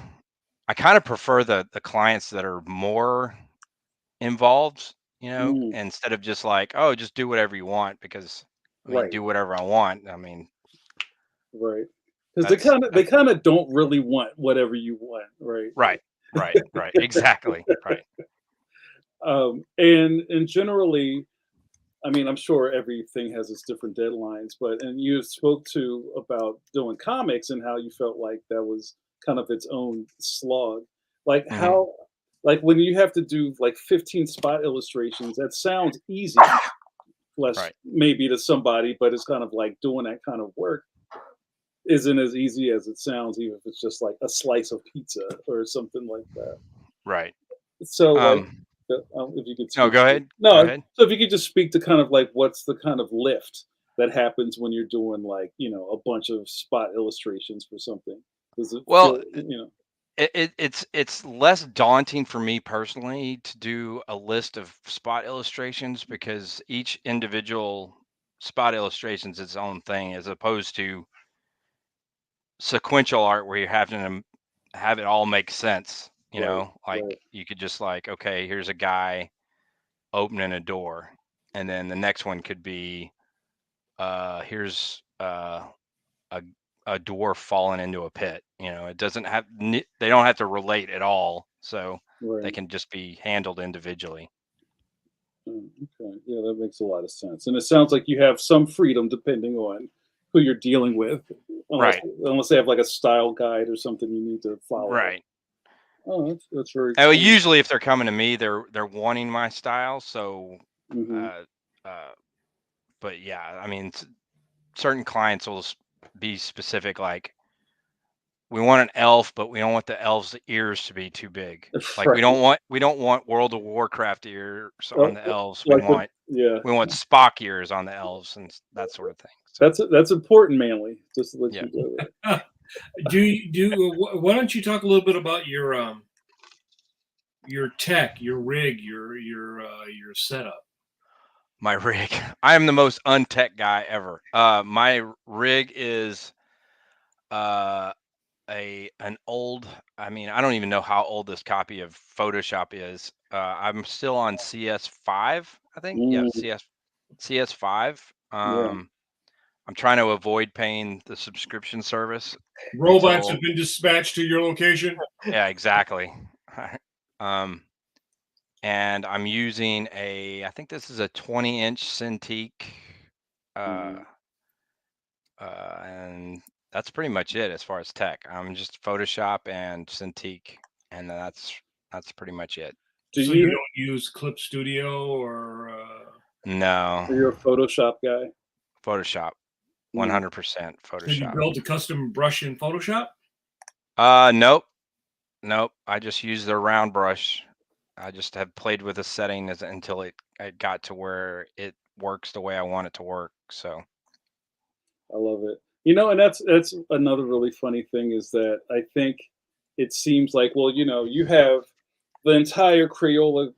[SPEAKER 4] I kind of prefer the clients that are more involved,
[SPEAKER 1] Mm,
[SPEAKER 4] instead of just like, "Oh, just do whatever you want," because I mean,
[SPEAKER 1] right.
[SPEAKER 4] do whatever I want. I mean,
[SPEAKER 1] Right. Because they
[SPEAKER 4] that's
[SPEAKER 1] kind of they kind of don't really want whatever you want, right?
[SPEAKER 4] right, right, exactly, right.
[SPEAKER 1] And generally, I mean, I'm sure everything has its different deadlines, but and you spoke to about doing comics and how you felt like that was kind of its own slog. Like
[SPEAKER 4] Hmm.
[SPEAKER 1] how, like when you have to do like 15 spot illustrations, that sounds easy, less
[SPEAKER 4] Right.
[SPEAKER 1] maybe to somebody, but it's kind of like doing that kind of work isn't as easy as it sounds, even if it's just like a slice of pizza or something like that.
[SPEAKER 4] Right.
[SPEAKER 1] So, like,
[SPEAKER 4] Um,
[SPEAKER 1] if you could
[SPEAKER 4] no,
[SPEAKER 1] speak
[SPEAKER 4] go
[SPEAKER 1] to
[SPEAKER 4] ahead. Go
[SPEAKER 1] no,
[SPEAKER 4] ahead.
[SPEAKER 1] so if you could just speak to kind of like what's the kind of lift that happens when you're doing like a bunch of spot illustrations for something? Does it
[SPEAKER 4] Well,
[SPEAKER 1] feel
[SPEAKER 4] it's less daunting for me personally to do a list of spot illustrations because each individual spot illustration is its own thing, as opposed to sequential art where you're having to have it all make sense.
[SPEAKER 1] right,
[SPEAKER 4] Like
[SPEAKER 1] right,
[SPEAKER 4] you could just like, okay, here's a guy opening a door, and then the next one could be here's a a dwarf falling into a pit. It doesn't they don't have to relate at all, so they
[SPEAKER 1] right.
[SPEAKER 4] can just be handled individually.
[SPEAKER 1] Okay, yeah, that makes a lot of sense. And it sounds like you have some freedom depending on who you're dealing with, unless
[SPEAKER 4] Right,
[SPEAKER 1] unless they have like a style guide or something you need to follow.
[SPEAKER 4] right.
[SPEAKER 1] Oh, that's very
[SPEAKER 4] And
[SPEAKER 1] cool.
[SPEAKER 4] usually, if they're coming to me, they're wanting my style. So,
[SPEAKER 1] Hmm.
[SPEAKER 4] uh, uh, but yeah, I mean, certain clients will be specific, like we want an elf, but we don't want the elf's ears to be too big. Like
[SPEAKER 1] Right.
[SPEAKER 4] we don't want World of Warcraft ears on the elves.
[SPEAKER 1] Like the yeah.
[SPEAKER 4] We want Spock ears on the elves and that sort of thing. So
[SPEAKER 1] That's important, Manly. Just to let
[SPEAKER 4] yeah.
[SPEAKER 1] you know that.
[SPEAKER 2] Why don't you talk a little bit about your tech, your rig, your setup?
[SPEAKER 4] My rig. I am the most untech guy ever. My rig is uh an old, I mean, I don't even know how old this copy of Photoshop is. I'm still on CS5, I think. Yeah,
[SPEAKER 1] Mm,
[SPEAKER 4] CS5.
[SPEAKER 1] yeah.
[SPEAKER 4] I'm trying to avoid paying the subscription service
[SPEAKER 2] Robots have
[SPEAKER 4] until,
[SPEAKER 2] been dispatched to your location.
[SPEAKER 4] yeah, exactly. um and I'm using I think this is a 20-inch Cintiq, uh
[SPEAKER 1] Mhm.
[SPEAKER 4] and that's pretty much it as far as tech. I'm just Photoshop and Cintiq, and that's pretty much it.
[SPEAKER 1] Do
[SPEAKER 2] So you
[SPEAKER 1] you
[SPEAKER 2] don't use Clip Studio or
[SPEAKER 4] No,
[SPEAKER 1] are you a Photoshop guy?
[SPEAKER 4] Photoshop,
[SPEAKER 1] Mm.
[SPEAKER 4] 100%
[SPEAKER 2] so you
[SPEAKER 4] Photoshop.
[SPEAKER 2] built a custom brush in Photoshop?
[SPEAKER 4] Nope, nope. I just use the round brush. I just have played with the settings until it got to where it works the way I want it to work. So
[SPEAKER 1] I love it. And that's another really funny thing is that I think it seems like, well, you have the entire Crayola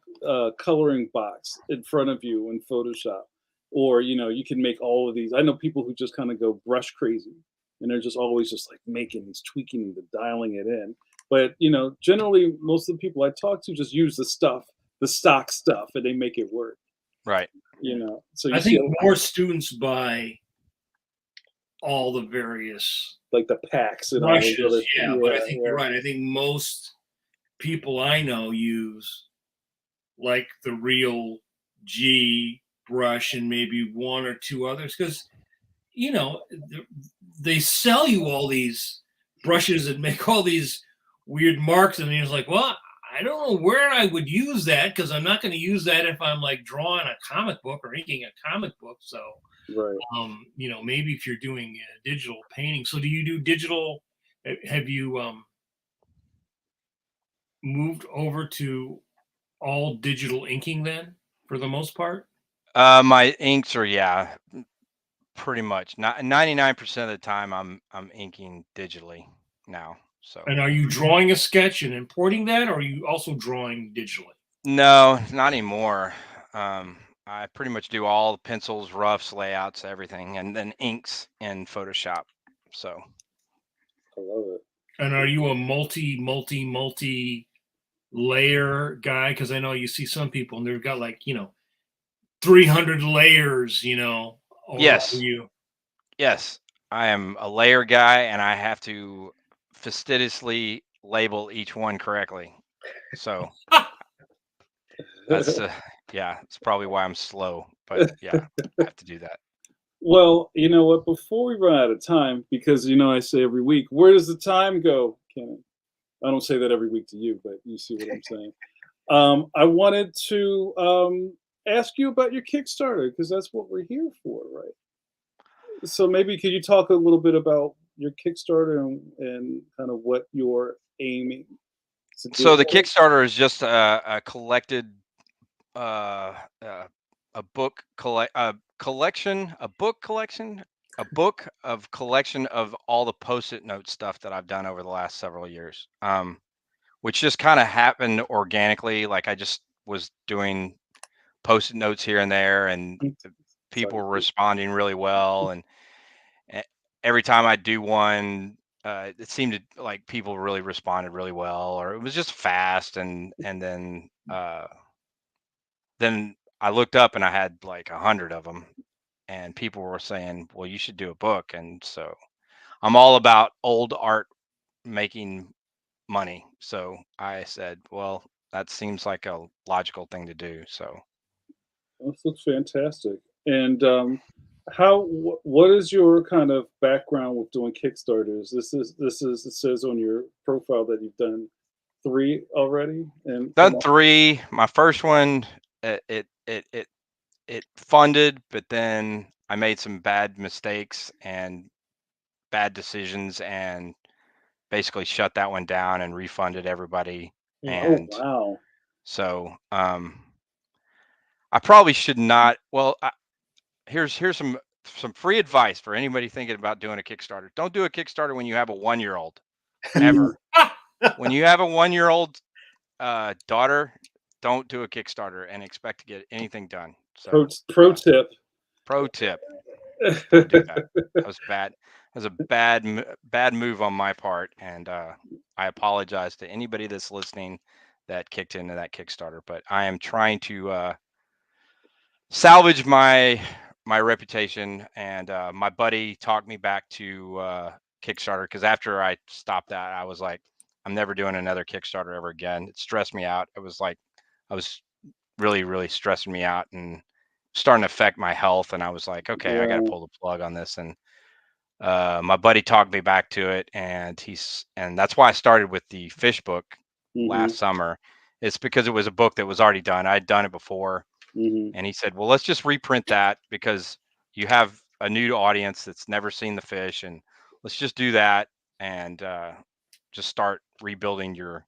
[SPEAKER 1] coloring box in front of you in Photoshop, or you can make all of these. I know people who just kind of go brush crazy, and they're just always just like making these, tweaking, the dialing it in. But generally, most of the people I talk to just use the stock stuff, and they make it work.
[SPEAKER 4] right.
[SPEAKER 1] you know. So you
[SPEAKER 2] I
[SPEAKER 1] see
[SPEAKER 2] think more students buy all the various
[SPEAKER 1] like the packs and all those
[SPEAKER 2] brushes,
[SPEAKER 1] other,
[SPEAKER 2] yeah, but I think you're right. I think most people I know use like the real G brush and maybe one or two others because you know they sell you all these brushes and make all these weird marks, and you're just like, well, I don't know where I would use that because I'm not going to use that if I'm like drawing a comic book or inking a comic book. So,
[SPEAKER 1] right.
[SPEAKER 2] you know, maybe if you're doing digital painting. So, do you do digital? Have you moved over to all digital inking then, for the most part?
[SPEAKER 4] My inks are pretty much not 99% of the time I'm inking digitally now. So
[SPEAKER 2] And are you drawing a sketch and importing that, or are you also drawing digitally?
[SPEAKER 4] no, not anymore. I pretty much do all the pencils, roughs, layouts, everything, and then inks in Photoshop. So
[SPEAKER 1] I love it.
[SPEAKER 2] And are you a multi layer guy? Because I know you see some people and they've got like 300 layers. Or are
[SPEAKER 4] yes,
[SPEAKER 2] you?
[SPEAKER 4] yes, I am a layer guy, and I have to fastidiously label each one correctly. So that's yeah, it's probably why I'm slow. But yeah, I have to do that.
[SPEAKER 1] Well, you know what? Before we run out of time, because you know I say every week, where does the time go, Kenny? I don't say that every week to you, but you see what I'm saying. I wanted to ask you about your Kickstarter because that's what we're here for, right? So maybe could you talk a little bit about your Kickstarter and kind of what you're aiming to do?
[SPEAKER 4] So the Kickstarter is just a collected uh, uh, a book collect collection, a book collection, a book of collection of all the post-it note stuff that I've done over the last several years. Which just kind of happened organically. Like I just was doing post-it notes here and there, and people were responding really well. And e- every time I do one, it seemed to like people really responded really well, or it was just fast. And then I looked up and I had like 100 of them, and people were saying, "Well, you should do a book." And so I'm all about old art making money. So I said, well, that seems like a logical thing to do. So
[SPEAKER 1] This looks fantastic. And what is your kind of background with doing Kickstarters? This is it says on your profile that you've done 3 already, and
[SPEAKER 4] done 3. My first one, it funded, but then I made some bad mistakes and bad decisions, and basically shut that one down and refunded everybody.
[SPEAKER 1] oh
[SPEAKER 4] And
[SPEAKER 1] wow,
[SPEAKER 4] so I probably should not. Well, here's some free advice for anybody thinking about doing a Kickstarter. Don't do a Kickstarter when you have a 1-year-old,
[SPEAKER 1] Mhm.
[SPEAKER 4] ever. When you have a 1-year-old daughter, don't do a Kickstarter and expect to get anything done. So
[SPEAKER 1] Pro tip.
[SPEAKER 4] pro tip, don't do that. That was bad. That was a bad move on my part, and I apologize to anybody that's listening that kicked into that Kickstarter. But I am trying to salvage my reputation, and my buddy talked me back to Kickstarter, because after I stopped that, I was like, I'm never doing another Kickstarter ever again. It stressed me out. It was like I was really stressing me out and starting to affect my health, and I was like, okay, I got to
[SPEAKER 1] Right.
[SPEAKER 4] pull the plug on this. And my buddy talked me back to it, and that's why I started with the fish book
[SPEAKER 1] Mhm.
[SPEAKER 4] last summer. It's because it was a book that was already done. I'd done it before,
[SPEAKER 1] Mhm.
[SPEAKER 4] and he said, well, let's just reprint that because you have a new audience that's never seen the fish, and let's just do that, and just start rebuilding your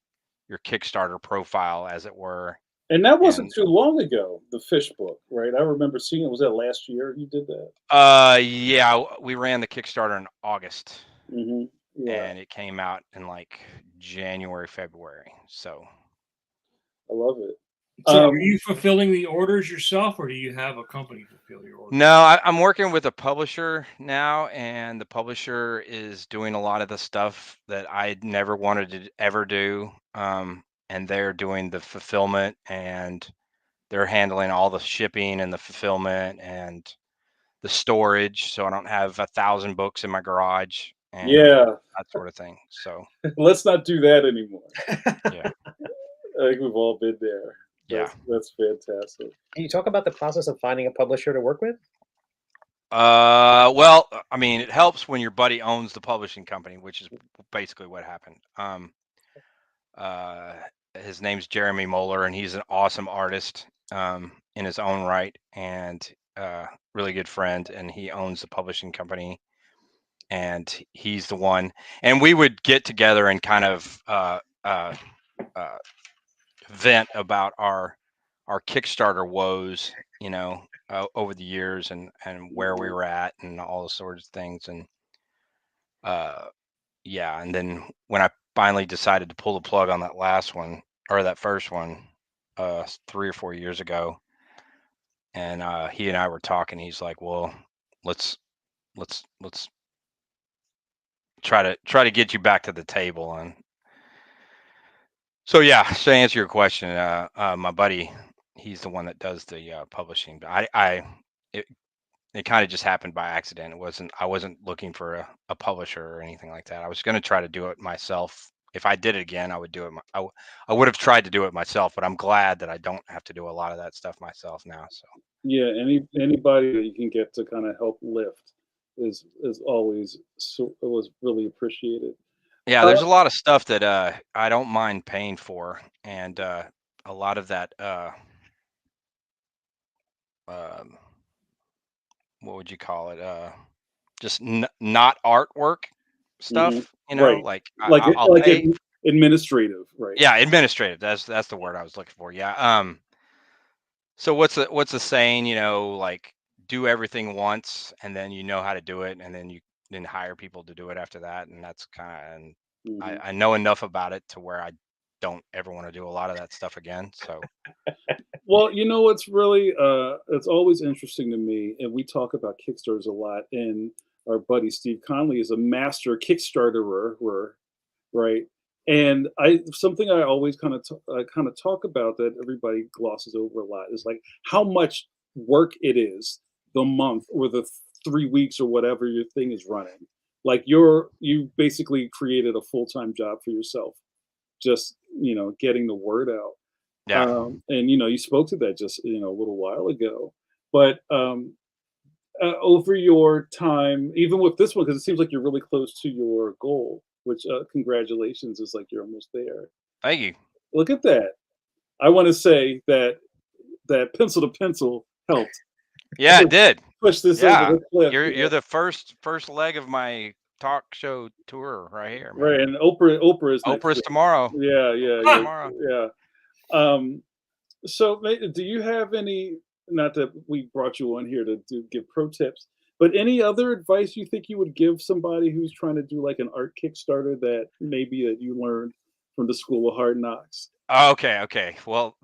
[SPEAKER 4] Kickstarter profile, as it were.
[SPEAKER 1] And that wasn't
[SPEAKER 4] And
[SPEAKER 1] too long ago. The fish book, right? I remember seeing it. Was that last year you did that?
[SPEAKER 4] yeah, we ran the Kickstarter in August,
[SPEAKER 1] Mhm. Yeah,
[SPEAKER 4] and it came out in like January, February. So
[SPEAKER 1] I love it.
[SPEAKER 2] So, are you fulfilling the orders yourself, or do you have a company fulfill your orders?
[SPEAKER 4] no, I'm working with a publisher now, and the publisher is doing a lot of the stuff that I never wanted to ever do. And they're doing the fulfillment and they're handling all the shipping and the fulfillment and the storage, so I don't have 1,000 books in my garage and
[SPEAKER 1] Yeah,
[SPEAKER 4] that sort of thing. So
[SPEAKER 1] let's not do that anymore.
[SPEAKER 4] yeah,
[SPEAKER 1] I think we've all been there.
[SPEAKER 4] yeah.
[SPEAKER 1] That's fantastic.
[SPEAKER 3] Can you talk about the process of finding a publisher to work with?
[SPEAKER 4] Well, I mean, it helps when your buddy owns the publishing company, which is basically what happened. His name's Jeremy Moeller, and he's an awesome artist in his own right, and really good friend. And he owns the publishing company, and he's the one. And we would get together and kind of vent about our Kickstarter woes, over the years, and where we were at, and all the sorts of things. And yeah, and then when I finally decided to pull the plug on that last one, or that first one, 3 or 4 years ago, and he and I were talking, he's like, well, let's try to get you back to the table. And so yeah, to answer your question, my buddy, he's the one that does the publishing. But it kind of just happened by accident. I wasn't looking for a publisher or anything like that. I was going to try to do it myself. If I did it again, I would do it. I would have tried to do it myself, but I'm glad that I don't have to do a lot of that stuff myself now. So
[SPEAKER 1] Yeah, anybody that you can get to kind of help lift is always it was really appreciated.
[SPEAKER 4] yeah, there's a lot of stuff that I don't mind paying for, and a lot of that what would you call it? Just not artwork stuff,
[SPEAKER 1] Right.
[SPEAKER 4] like I'll
[SPEAKER 1] Like
[SPEAKER 4] pay.
[SPEAKER 1] administrative, right?
[SPEAKER 4] Yeah, administrative. That's the word I was looking for. Yeah. So what's the saying? Like, do everything once, and then you know how to do it, and then you hire people to do it after that. And that's kind of,
[SPEAKER 1] Mhm.
[SPEAKER 4] I know enough about it to where I don't ever want to do a lot of that stuff again. So
[SPEAKER 1] Well, what's really it's always interesting to me, and we talk about Kickstarters a lot, and our buddy Steve Conley is a master Kickstarterer, right? And something I always kind of talk about that everybody glosses over a lot is like how much work it is the month or the 3 weeks or whatever your thing is running. Like you basically created a full-time job for yourself, just getting the word out.
[SPEAKER 4] yeah.
[SPEAKER 1] And you spoke to that just a little while ago, but over your time, even with this one, because it seems like you're really close to your goal, which congratulations, is like you're almost there.
[SPEAKER 4] Thank you.
[SPEAKER 1] Look at that. I want to say that pencil to pencil helped
[SPEAKER 4] Yeah, it did.
[SPEAKER 1] push this
[SPEAKER 4] Yeah,
[SPEAKER 1] over the cliff.
[SPEAKER 4] you're the first leg of my talk show tour right here, man.
[SPEAKER 1] Right, and Oprah is next
[SPEAKER 4] Oprah's
[SPEAKER 1] week.
[SPEAKER 4] tomorrow.
[SPEAKER 1] Yeah,
[SPEAKER 4] Tomorrow.
[SPEAKER 1] yeah. So, do you have any? Not that we brought you on here to give pro tips, but any other advice you think you would give somebody who's trying to do like an art Kickstarter that maybe that you learned from the School of Hard Knocks?
[SPEAKER 4] Okay. Well,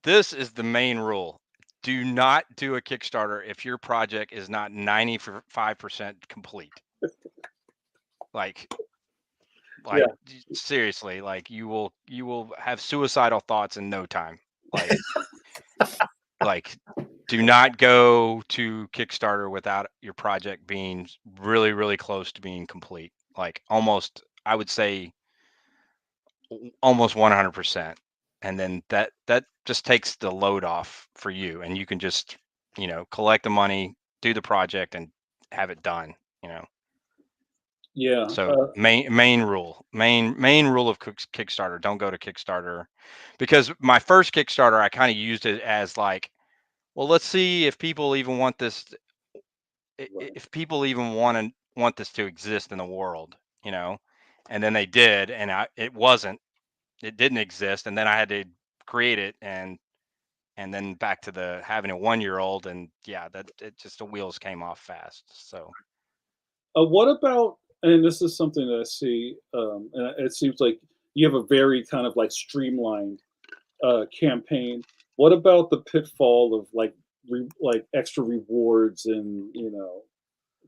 [SPEAKER 4] this is the main rule. Do not do a Kickstarter if your project is not 95% complete. Like
[SPEAKER 1] Yeah.
[SPEAKER 4] seriously, like you will have suicidal thoughts in no time. Like do not go to Kickstarter without your project being really, really close to being complete. Like almost, I would say almost 100%. And then that just takes the load off for you, and you can just, collect the money, do the project, and have it done,
[SPEAKER 1] Yeah.
[SPEAKER 4] So main rule of Kickstarter: don't go to Kickstarter, because my first Kickstarter, I kind of used it as like, well, let's see if people even want this, if people even want this to exist in the world, and then they did, and it didn't exist, and then I had to create it, and then back to the having a 1-year-old, and yeah, that it just the wheels came off fast. So
[SPEAKER 1] What about? And this is something that I see, and it seems like you have a very kind of like streamlined campaign. What about the pitfall of like extra rewards and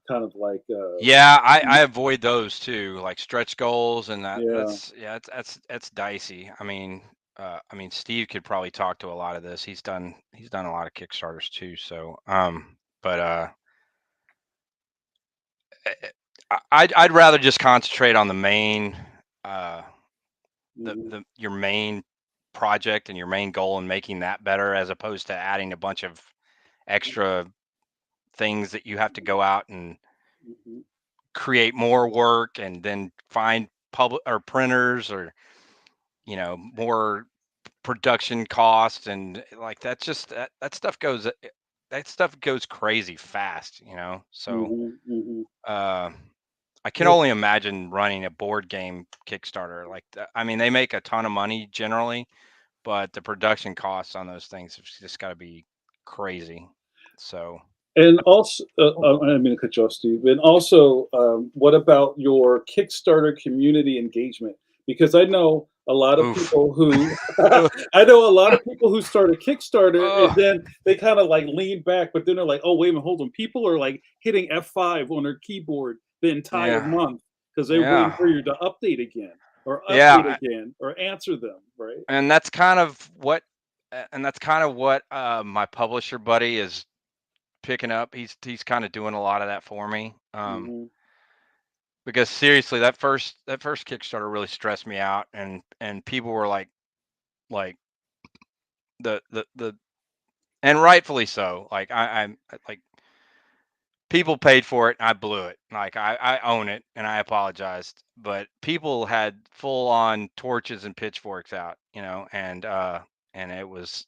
[SPEAKER 1] kind of like
[SPEAKER 4] yeah, I avoid those too, like stretch goals, and
[SPEAKER 1] yeah.
[SPEAKER 4] that's dicey. I mean, I mean, Steve could probably talk to a lot of this. He's done a lot of Kickstarters too. So, but I'd rather just concentrate on the main, your main project and your main goal and making that better, as opposed to adding a bunch of extra things that you have to go out and create more work and then find public or printers, or more production costs, and like that's just that stuff goes crazy fast, so I can only imagine running a board game Kickstarter like that. I mean, they make a ton of money generally, but the production costs on those things have just got to be crazy. So,
[SPEAKER 1] And also, I didn't mean to cut you off, Steve. And also, what about your Kickstarter community engagement? Because I know a lot of
[SPEAKER 4] oof.
[SPEAKER 1] people who I know a lot of people who start a Kickstarter and
[SPEAKER 4] Ugh.
[SPEAKER 1] then they kind of like lean back, but then they're like, "Oh, wait a minute, hold on." People are like hitting F5 on their keyboard the entire
[SPEAKER 4] Yeah.
[SPEAKER 1] month because they're waiting
[SPEAKER 4] Yeah.
[SPEAKER 1] for you to update again or update
[SPEAKER 4] Yeah.
[SPEAKER 1] again or answer them, right?
[SPEAKER 4] And that's kind of what my publisher buddy is picking up. He's kind of doing a lot of that for me.
[SPEAKER 1] Hmm.
[SPEAKER 4] Because seriously, that first Kickstarter really stressed me out, and people were like the and rightfully so. Like I'm like, people paid for it and I blew it. Like I own it and I apologized. But people had full on torches and pitchforks out, and it was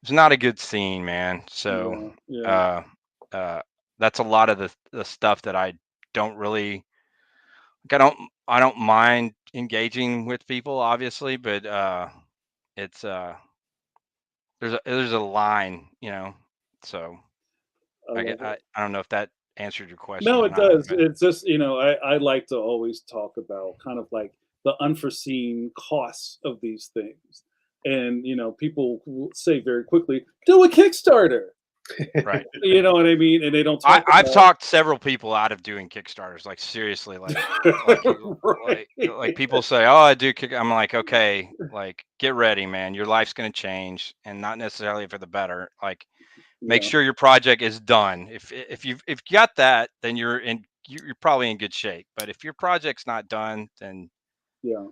[SPEAKER 4] not a good scene, man. So
[SPEAKER 1] Yeah, yeah.
[SPEAKER 4] uh uh that's a lot of the stuff that I don't really like. I don't mind engaging with people, obviously, but it's there's a line, so
[SPEAKER 1] I
[SPEAKER 4] I
[SPEAKER 1] love
[SPEAKER 4] get
[SPEAKER 1] it.
[SPEAKER 4] I don't know if that answered your question
[SPEAKER 1] No,
[SPEAKER 4] or
[SPEAKER 1] it
[SPEAKER 4] not,
[SPEAKER 1] does.
[SPEAKER 4] but
[SPEAKER 1] It's just, I like to always talk about kind of like the unforeseen costs of these things. And, people will say very quickly, do a Kickstarter.
[SPEAKER 4] right.
[SPEAKER 1] You know what I mean? And they don't
[SPEAKER 4] I,
[SPEAKER 1] talk
[SPEAKER 4] I've
[SPEAKER 1] about
[SPEAKER 4] talked several people out of doing Kickstarters, like seriously,
[SPEAKER 1] right.
[SPEAKER 4] like people say, "Oh, I do kick." I'm like, okay, like get ready, man. Your life's gonna change, and not necessarily for the better. Like, make
[SPEAKER 1] Yeah,
[SPEAKER 4] sure your project is done. If you got that, then you're probably in good shape. But if your project's not done, then
[SPEAKER 1] yeah.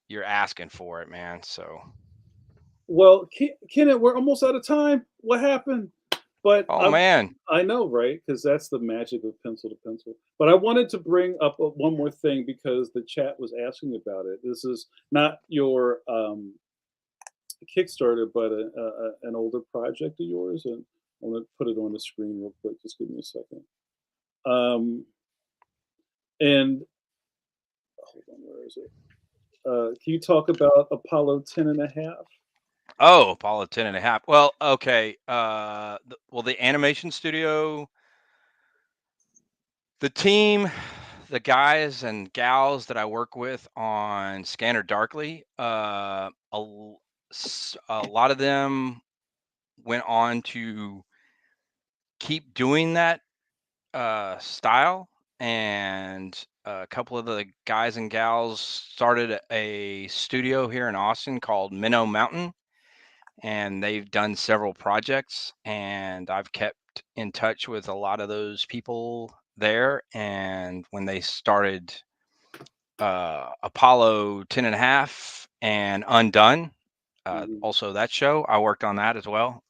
[SPEAKER 4] you're asking for it, man. So,
[SPEAKER 1] Well, Kenneth, we're almost out of time. What happened? But
[SPEAKER 4] oh man,
[SPEAKER 1] I know, right? Because that's the magic of pencil to pencil. But I wanted to bring up one more thing because the chat was asking about it. This is not your Kickstarter, but an older project of yours, and I'm gonna put it on the screen real quick. Just give me a second. Um, and hold on, where is it? Can you talk about Apollo 10 and a half?
[SPEAKER 4] oh, Apollo 10 and a half. Well, okay. The animation studio, the team, the guys and gals that I work with on Scanner Darkly, a lot of them went on to keep doing that style, and a couple of the guys and gals started a studio here in Austin called Minnow Mountain, and they've done several projects, and I've kept in touch with a lot of those people there. And when they started Apollo 10 and a half and Undone,
[SPEAKER 1] Hmm.
[SPEAKER 4] also that show, I worked on that as well.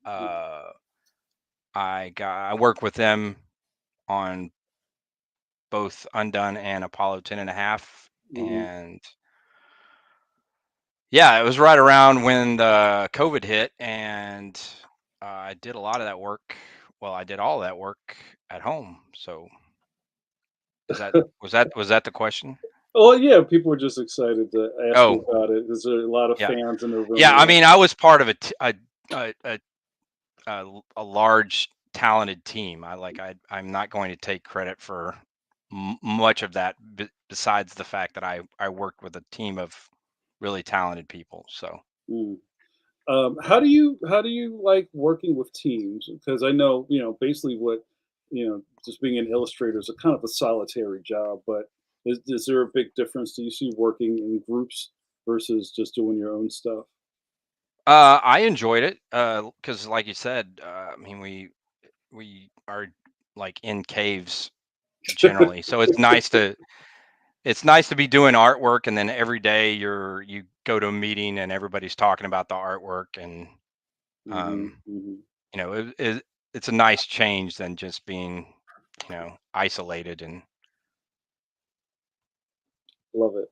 [SPEAKER 4] uh, I worked with them on both Undone and Apollo 10 and a half.
[SPEAKER 1] Hmm.
[SPEAKER 4] And yeah, it was right around when the COVID hit, and I did a lot of that work. Well, I did all of that work at home. So is that was that the question?
[SPEAKER 1] Well, yeah, people were just excited to ask you
[SPEAKER 4] Oh,
[SPEAKER 1] about it because there are a lot of
[SPEAKER 4] yeah,
[SPEAKER 1] fans in the room.
[SPEAKER 4] yeah. I
[SPEAKER 1] Who
[SPEAKER 4] mean, I was part of a large talented team. I'm not going to take credit for much of that, besides the fact that I worked with a team of really talented people. So
[SPEAKER 1] mm. How do you like working with teams? Because I know basically what just being an illustrator is a kind of a solitary job. But is there a big difference? Do you see working in groups versus just doing your own stuff?
[SPEAKER 4] I enjoyed it because, like you said, I mean, we are like in caves generally, so it's nice to be doing artwork, and then every day you go to a meeting and everybody's talking about the artwork, and
[SPEAKER 1] Hmm.
[SPEAKER 4] you know, it's a nice change than just being, isolated. And
[SPEAKER 1] Love it.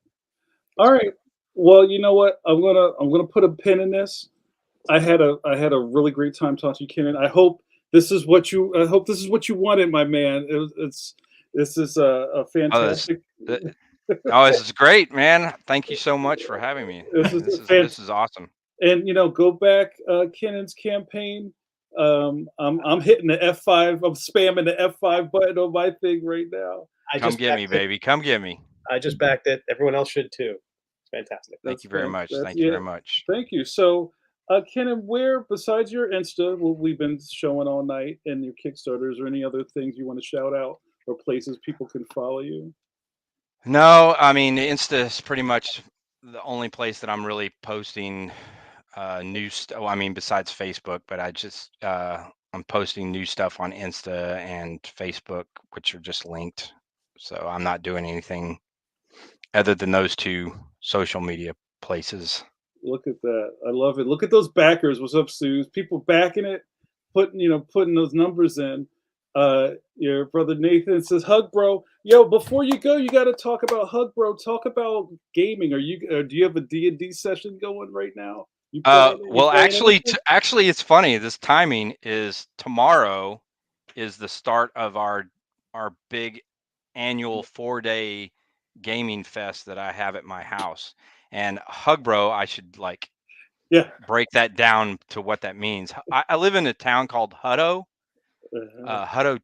[SPEAKER 1] All right. Well, you know what? I'm gonna put a pin in this. I had a really great time talking to you, Kenan. I hope this is what you wanted, my man. This is a
[SPEAKER 4] oh,
[SPEAKER 1] fantastic.
[SPEAKER 4] this is great, man. Thank you so much for having me.
[SPEAKER 1] This is a
[SPEAKER 4] This is awesome.
[SPEAKER 1] And go back Kenan's campaign. I'm hitting the F5. I'm spamming the F5 button on my thing right now.
[SPEAKER 4] Come get me, baby. Come get me.
[SPEAKER 3] I just backed it. Everyone else should too. It's fantastic.
[SPEAKER 4] Thank you very much.
[SPEAKER 1] That's
[SPEAKER 4] Thank you very
[SPEAKER 1] it.
[SPEAKER 4] much.
[SPEAKER 1] Thank you. So, Kenan, where besides your Insta, what we've been showing all night, and your Kickstarters, or any other things you want to shout out, or places people can follow you?
[SPEAKER 4] No, I mean, Insta is pretty much the only place that I'm really posting new stuff. I mean, besides Facebook, but I'm posting new stuff on Insta and Facebook, which are just linked. So I'm not doing anything other than those two social media places.
[SPEAKER 1] Look at that. I love it. Look at those backers. What's up, Suze? People backing it, putting those numbers in. Your brother Nathan says, "Hug, bro." Yo, before you go, you got to talk about Hug, bro. Talk about gaming. Do you have a D&D session going right now?
[SPEAKER 4] Well, actually,
[SPEAKER 1] anything?
[SPEAKER 4] actually, it's funny. This timing is tomorrow is the start of our big annual 4-day gaming fest that I have at my house. And Hug Bro, I should
[SPEAKER 1] Yeah.
[SPEAKER 4] break that down to what that means. I live in a town called Hutto,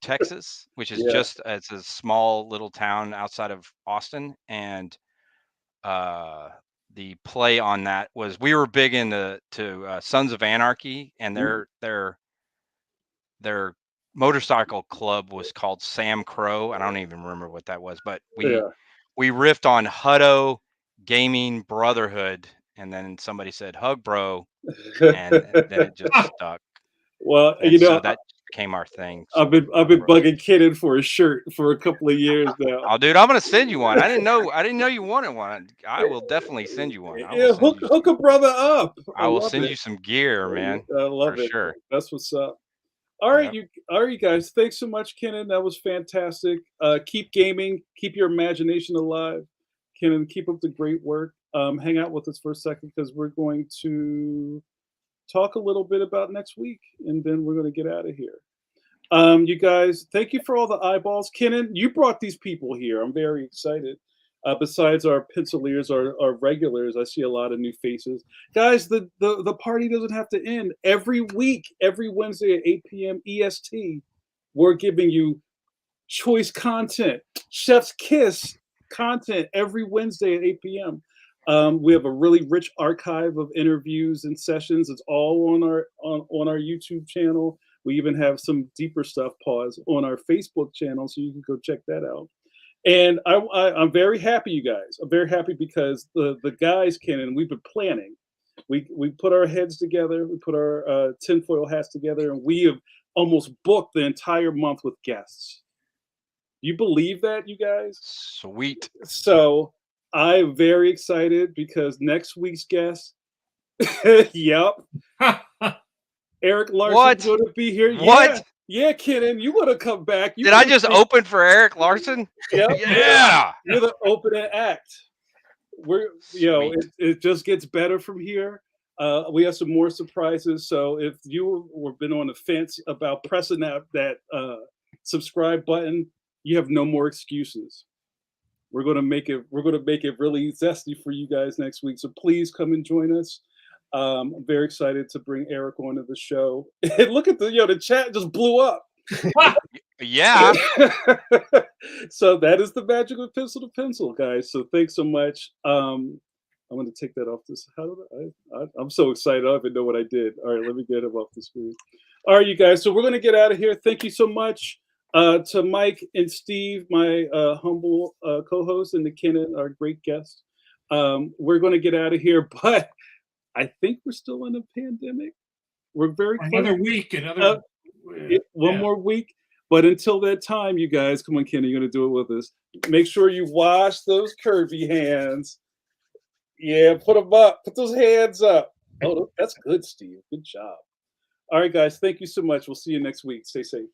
[SPEAKER 4] Texas, which is
[SPEAKER 1] Yeah.
[SPEAKER 4] it's a small little town outside of Austin. And the play on that was we were big into Sons of Anarchy, and their motorcycle club was called Sam Crow. I don't even remember what that was, but we riffed on Hutto Gaming Brotherhood, and then somebody said Hug Bro, and then it just stuck.
[SPEAKER 1] Well,
[SPEAKER 4] And so that became our thing.
[SPEAKER 1] I've been bugging Kenan for a shirt for a couple of years now.
[SPEAKER 4] Oh, dude, I'm gonna send you one. I didn't know you wanted one. I will definitely send you one.
[SPEAKER 1] Yeah, hook a brother up.
[SPEAKER 4] I will send you some gear, man.
[SPEAKER 1] I love
[SPEAKER 4] for
[SPEAKER 1] it.
[SPEAKER 4] Sure.
[SPEAKER 1] That's what's up. All right, you guys. Thanks so much, Kenan. That was fantastic. Keep gaming. Keep your imagination alive. Kenan, keep up the great work. Hang out with us for a second because we're going to talk a little bit about next week, and then we're going to get out of here. You guys, thank you for all the eyeballs. Kenan, you brought these people here. I'm very excited. Besides our pencilers, our regulars, I see a lot of new faces. Guys, the party doesn't have to end. Every week, every Wednesday at 8 p.m. EST, we're giving you choice content, Chef's Kiss content every Wednesday at 8 p.m. We have a really rich archive of interviews and sessions. It's all on our YouTube channel. We even have some deeper stuff paused on our Facebook channel, so you can go check that out. And I'm very happy, you guys. I'm very happy because the guys, Kenan, we've been planning. We put our heads together. We put our tinfoil hats together, and we have almost booked the entire month with guests. You believe that, you guys?
[SPEAKER 4] Sweet.
[SPEAKER 1] So I'm very excited because next week's guest, yep, Eric Larson's going to be here.
[SPEAKER 4] What?
[SPEAKER 1] Yeah, Kenan, you want to come back?
[SPEAKER 4] Did I just open for Eric Larson?
[SPEAKER 1] Yep.
[SPEAKER 4] Yeah.
[SPEAKER 1] You're the opening act. It just gets better from here. We have some more surprises. So if you have been on the fence about pressing that subscribe button, you have no more excuses. We're gonna make it really zesty for you guys next week. So please come and join us. I'm very excited to bring Eric onto the show. And look at the chat just blew up.
[SPEAKER 4] Yeah.
[SPEAKER 1] So that is the magic of pencil to pencil, guys. So thanks so much. I'm going to take that off this. How did I'm so excited. I don't even know what I did. All right, let me get him off the screen. All right, you guys. So we're going to get out of here. Thank you so much to Mike and Steve, my humble co-hosts, and to Kenan, our great guest. We're going to get out of here, but I think we're still in a pandemic. We're very close.
[SPEAKER 2] Another week,
[SPEAKER 1] One more week. But until that time, you guys, come on, Kenny, you're going to do it with us. Make sure you wash those curvy hands. Yeah, put them up. Put those hands up. Oh, that's good, Steve. Good job. All right, guys, thank you so much. We'll see you next week. Stay safe.